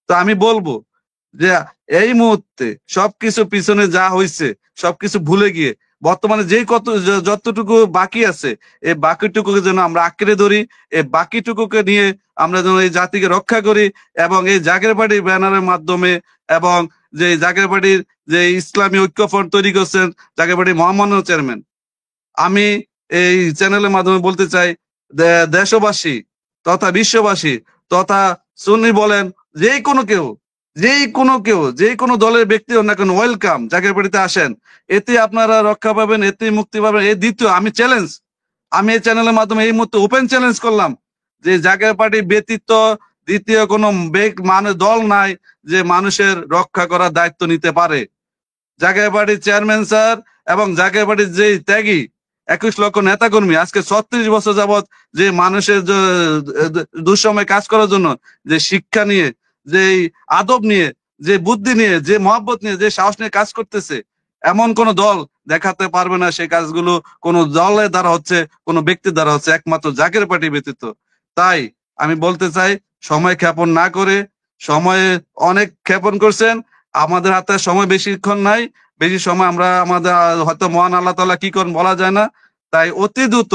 তো আমি বলবো যে এই মুহূর্তে সবকিছু পিছনে যা হয়েছে সবকিছু ভুলে গিয়ে বর্তমানে যতটুকু বাকি আছে, এই বাকিটুকুকে যেন আমরা আঁকড়ে ধরি, এই বাকিটুকুকে নিয়ে আমরা যেন এই জাতিকে রক্ষা করি, এবং এই জাকের পার্টির ব্যানারের মাধ্যমে, এবং যে জাকের পার্টির যে ইসলামী ঐক্য ফ্রন্ট তৈরি করছেন জাকের পার্টির মহামান্য চেয়ারম্যান, আমি এই চ্যানেলের মাধ্যমে বলতে চাই, দেশবাসী তথা বিশ্ববাসী তথা সুন্নি বলেন, যে কোনো দলের ব্যক্তি হোক না কেন, ওয়েলকাম, জাকের পার্টিতে আসেন। এতে আপনারা রক্ষা পাবেন, এতে মুক্তি পাবেন। আমি এই চ্যানেলের মাধ্যমে এই মুহূর্তে ওপেন চ্যালেঞ্জ করলাম যে জাকের পার্টি ব্যতীত দ্বিতীয় কোনো দল নাই যে মানুষের রক্ষা করার দায়িত্ব নিতে পারে। জাকের পার্টির চেয়ারম্যান স্যার এবং জাকের পার্টির যে ত্যাগী 21 লক্ষ নেতাকর্মী আজকে 36 বছর যাবত যে মানুষের দুঃসময় কাজ করার জন্য যে শিক্ষা নিয়ে, যে আদব নিয়ে, যে বুদ্ধি নিয়ে, যে মহব্বত নিয়ে, যে সাহস নিয়ে কাজ করতেছে, এমন কোন দল দেখাতে পারবে না সেই কাজগুলো কোন দলের দ্বারা হচ্ছে, কোন ব্যক্তির দ্বারা হচ্ছে, একমাত্র জাকের পার্টি ব্যতীত। তাই আমি বলতে চাই, সময় ক্ষেপণ না করে, সময়ে অনেক ক্ষেপণ করছেন, আমাদের হাতে সময় বেশিক্ষণ নাই, বেশি সময় আমরা আমাদের হয়তো মহান আল্লাহ তাআলা কি করেন বলা যায় না। তাই অতি দ্রুত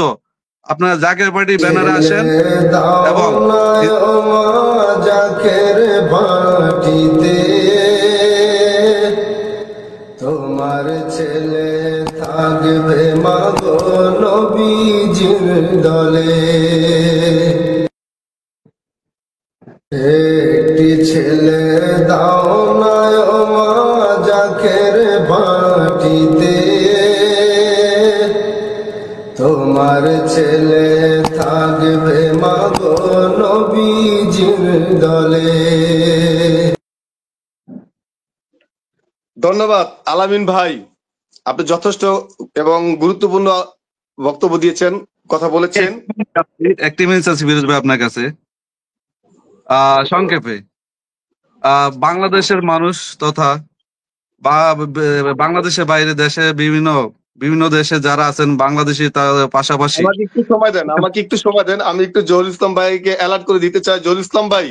আপনারা জাকের পার্টি ব্যানারে আসেন এবং জাকের পার্টিতে তোমার ছেলে থাকবে মাগো নবীজির দলে। একটি ছেলে দাও না ও মা জাকের পার্টিতে, তোমার ছেলে থাকবে মাগো নবীজির দলে। ধন্যবাদ আলামিন ভাই, আপনি যথেষ্ট এবং গুরুত্বপূর্ণ বক্তব্য দিয়েছেন, কথা বলেছেন। একটি মিনিট আছে ফিরোজ ভাই আপনার কাছে। সংক্ষেপে বাংলাদেশের মানুষ তথা বাংলাদেশের বাইরে দেশে বিভিন্ন দেশে যারা আছেন বাংলাদেশি তার পাশাপাশি আমাকে একটু সময় দেন, আমি একটু জহুরুল ইসলাম ভাইকে অ্যালার্ট করে দিতে চাই। জহুরুল ইসলাম ভাই,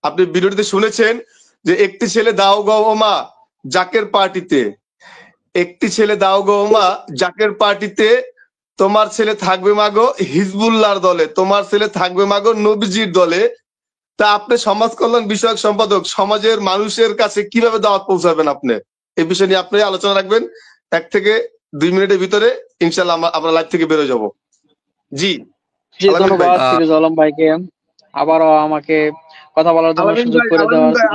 আপনি ভিডিওটিতে শুনেছেন যে একটি ছেলে দাও গো ওমা জাকের পার্টিতে, একটি ছেলে দাও গো ওমা জাকের পার্টিতে, তোমার ছেলে থাকবে মাগো হিজবুল্লাহর দলে, তোমার ছেলে থাকবে মাগো নবীজির দলে। তা আপনি সমাজ কল্যাণ বিষয়ক সম্পাদক, সমাজের মানুষের কাছে কিভাবে দাওয়াত পৌঁছাবেন? আপনি এই বিষয় নিয়ে আপনি আলোচনা রাখবেন 1 থেকে 2 মিনিটের ভিতরে, ইনশাল্লাহ আমরা লাইভ থেকে বেরোয় যাব। জি জি, আলামিন ভাই। ধন্যবাদ ফিরোজ আলম ভাইকে আবারও আমাকে কথা বলার জন্য সুযোগ করে দেওয়ার জন্য।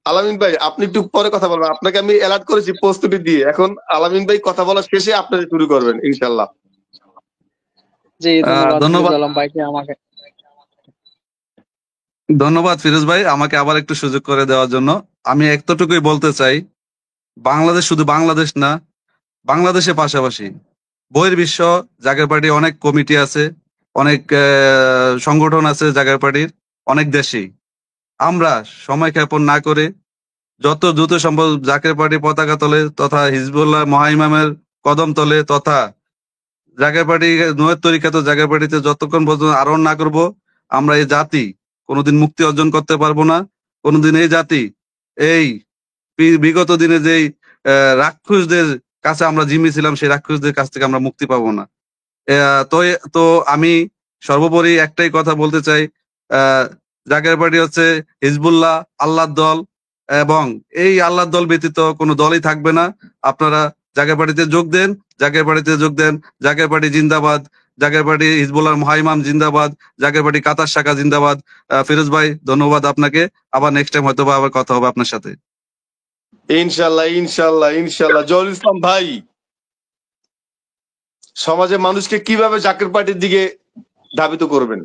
আলামিন ভাই আপনি একটু পরে কথা বলবেন, আপনাকে আমি অ্যালার্ট করেছি প্রস্তুতি দিয়ে। এখন আলামিন ভাই কথা বলার শেষে আপনি শুরু করবেন ইনশাল্লাহ। জি, ধন্যবাদ ফিরোজ ধন্যবাদ আলম ভাইকে আমাকে। ধন্যবাদ ফিরোজ ভাই আমাকে আবার একটু সুযোগ করে দেওয়ার জন্য। আমি এতটুকুই বলতে চাই, বাংলাদেশ শুধু বাংলাদেশ না, বাংলাদেশের পাশাপাশি বহির্বিশ্ব জাকের পার্টি অনেক কমিটি আছে, অনেক সংগঠন আছে জাকের পার্টির অনেক দেশেই। আমরা সময় ক্ষেপণ না করে যত দ্রুত সম্ভব জাকের পার্টি পতাকা তলে তথা হিজবুল্লাহ মহাইমামের কদম তলে তথা জাকের পার্টি নয়ের তরিকাত জাকের পার্টিতে যতক্ষণ পর্যন্ত আরোহণ না করব, আমরা এই জাতি কোনোদিন মুক্তি অর্জন করতে পারবো না। কোনোদিন এই জাতি এই বিগত দিনে যেই রাক্ষসদের কাছে আমরা জিম্মি ছিলাম, সেই রাক্ষসদের কাছ থেকে আমরা মুক্তি পাবো না। তো আমি সর্বোপরি একটাই কথা বলতে চাই, জাকের পার্টি হচ্ছে হিজবুল্লাহ আল্লাহর দল, এবং এই আল্লাহর দল ব্যতীত কোনো দলই থাকবে না। আপনারা জাকের পার্টিতে যোগ দেন, জাকের পার্টিতে যোগ দেন। জাকের পার্টি জিন্দাবাদ, জাকের পার্টি হিজবুল্লাহর মহাইমাম জিন্দাবাদ, জাকের পার্টি কাতার শাখা জিন্দাবাদ। ফিরোজ ভাই ধন্যবাদ আপনাকে, আবার নেক্সট টাইম হয়তো আবার কথা হবে আপনার সাথে। ইনশাল্লাহ ইনশাল্লাহ ইনশাল্লাহ। জহুরুল ইসলাম ভাই, সমাজের মানুষকে কিভাবে জাকের পার্টির দিকে ধাবিত করবেন,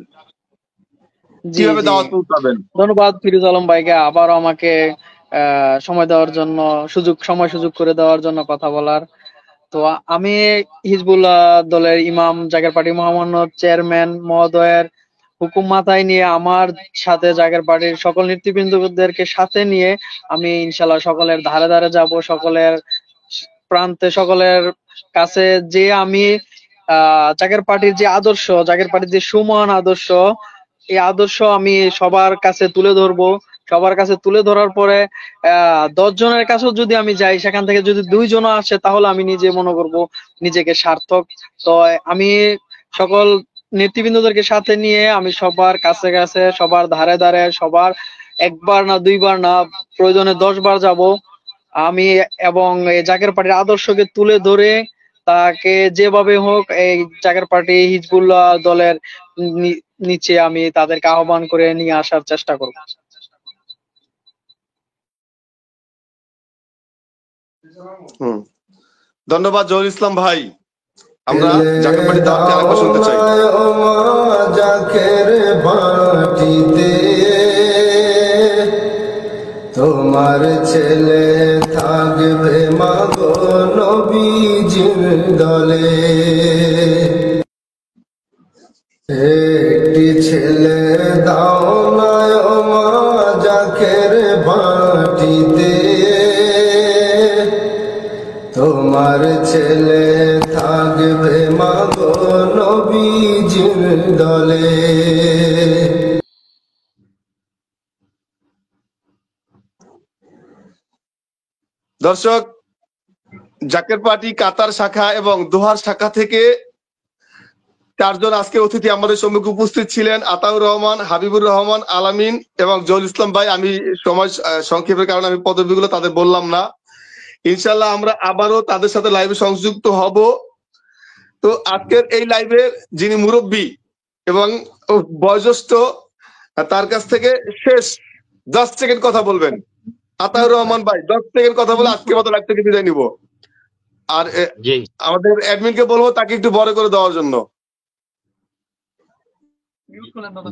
জি কিভাবে জি, দাওয়াত পৌঁছাবেন? ধন্যবাদ ফিরোজ আলম ভাইকে আবারও আমাকে সময় দেওয়ার জন্য, সুযোগ করে দেওয়ার জন্য কথা বলার। তো আমি হিজবুল্লাহ দলের ইমাম জাকের পার্টি মহামান্য চেয়ারম্যান মহোদয়ের হুকুম মাথায় নিয়ে আমার সাথে জাকের পার্টির সকল নেতৃবৃন্দদেরকে সাথে নিয়ে আমি ইনশাল্লাহ সকলের ধারে ধারে যাব, সকলের প্রান্তে, সকলের কাছে যে আমি জাকের পার্টির যে আদর্শ, জাকের পার্টির যে সুমহান আদর্শ, এই আদর্শ আমি সবার কাছে তুলে ধরবো। সবার কাছে তুলে ধরার পরে 10 জনের কাছেও যদি আমি যাই, সেখান থেকে যদি 2 জন আসে, তাহলে আমি নিজে মনে করবো নিজেকে সার্থক। তো আমি সকল নেতৃবৃন্দদেরকে সাথে নিয়ে আমি সবার কাছে কাছে, সবার ধারে ধারে, সবার 1 বার না 2 বার না, প্রয়োজনে 10 বার যাব আমি, এবং এই জাকের পার্টির আদর্শকে তুলে ধরে তাকে যেভাবে হোক এই জাকের পার্টি হিজবুল্লাহ দলের নিচে আমি তাদেরকে আহ্বান করে নিয়ে আসার চেষ্টা করব। ধন্যবাদ জহুরুল ইসলাম ভাই। আমরা জাকের পার্টির দাওয়াতটি আরেকবার শুনতে চাই। জাকের পার্টিতে তোমার ছেলে থাকবে মাগো নবীজির দলে। একটি ছেলে দাও না ও মা জাকের বাটিতে, তোমার ছেলে থাকবে মাগো নবীজির দলে। দর্শক, জাকের পার্টি কাতার শাখা এবং দোহার শাখা থেকে 4 জন আজকে অতিথি আমাদের সম্মুখে উপস্থিত ছিলেন। আতাউর রহমান, হাবিবুর রহমান, আলামিন এবং জহুল ইসলাম ভাই। আমি সময় সংক্ষেপের কারণে আমি পদবিগুলো তাদের বললাম না। ইনশাল্লাহ আমরা আবারও তাদের সাথে লাইভে সংযুক্ত হব। তো আজকের এই লাইভের যিনি মুরব্বী এবং বয়োজ্যেষ্ঠ, তার কাছ থেকে শেষ 10 সেকেন্ড কথা বলবেন। আতাউর রহমান ভাই 10 সেকেন্ড কথা বলে আজকে মতো লাইভ থেকে বিদায় নিব। আর জি আমাদের অ্যাডমিনকে বলবো তাকে একটু বড় করে দেওয়ার জন্য।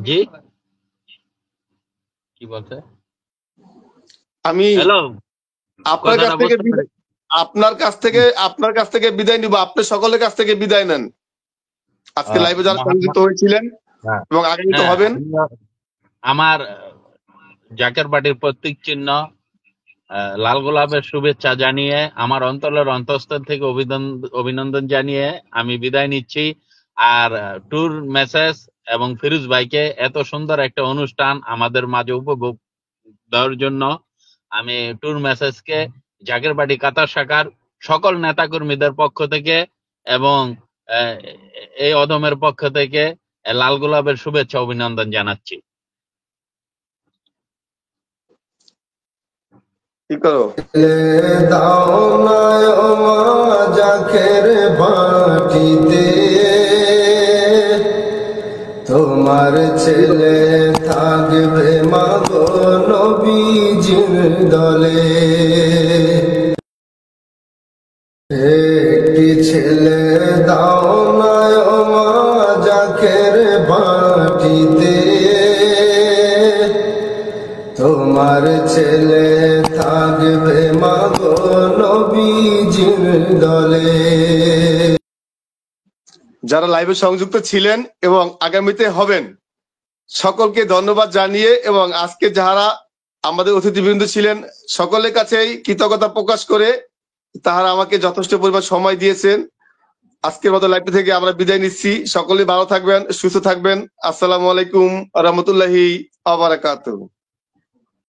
জি কি বলছে? আমি হ্যালো, আপনার কাছ থেকে আপনার কাছ থেকে বিদায় নিব। আপনি সকলের কাছ থেকে বিদায় নেন। আজকে লাইভে যারা সংযুক্ত হয়েছিলেন এবং আগামীতে হবেন। আমার জাকের পার্টির প্রতীক চিহ্ন লাল গোলাপের শুভেচ্ছা জানিয়ে, আমার অন্তরের অন্তঃস্থল থেকে অভিনন্দন জানিয়ে আমি বিদায় নিচ্ছি। আর ট্যুর মেসেজ এবং ফিরোজ ভাইকে এত সুন্দর একটা অনুষ্ঠান আমাদের মাঝে উপভোগ দেওয়ার জন্য আমি ট্যুর মেসেজকে জাকের পার্টি কাতার শাখার সকল নেতাকর্মীদের পক্ষ থেকে এবং এই অদমের পক্ষ থেকে লাল গোলাপের শুভেচ্ছা অভিনন্দন জানাচ্ছি। কি করো? দাও না ও মা জাকের বাটিতে, তোমার ছেলে থাকবে মাগো নবীজির দলে। একটি ছেলে দাও না ও মা জাকের বাটিতে, তোমার ছেলে থাকবে মাগো নবীজির দলে। যারা লাইভে সংযুক্ত ছিলেন এবং আগামীতে হবেন সকলকে ধন্যবাদ জানিয়ে এবং আজকে যারা আমাদের অতিথিবৃন্দ ছিলেন সকলের কাছেই কৃতজ্ঞতা প্রকাশ করে তারা আমাকে যথেষ্ট পরিমাণ সময় দিয়েছেন। আজকের মতো লাইভ থেকে আমরা বিদায় নিচ্ছি। সকলে ভালো থাকবেন, সুস্থ থাকবেন। আসসালামু আলাইকুম ওয়া রাহমাতুল্লাহি ওয়া বারাকাতুহু।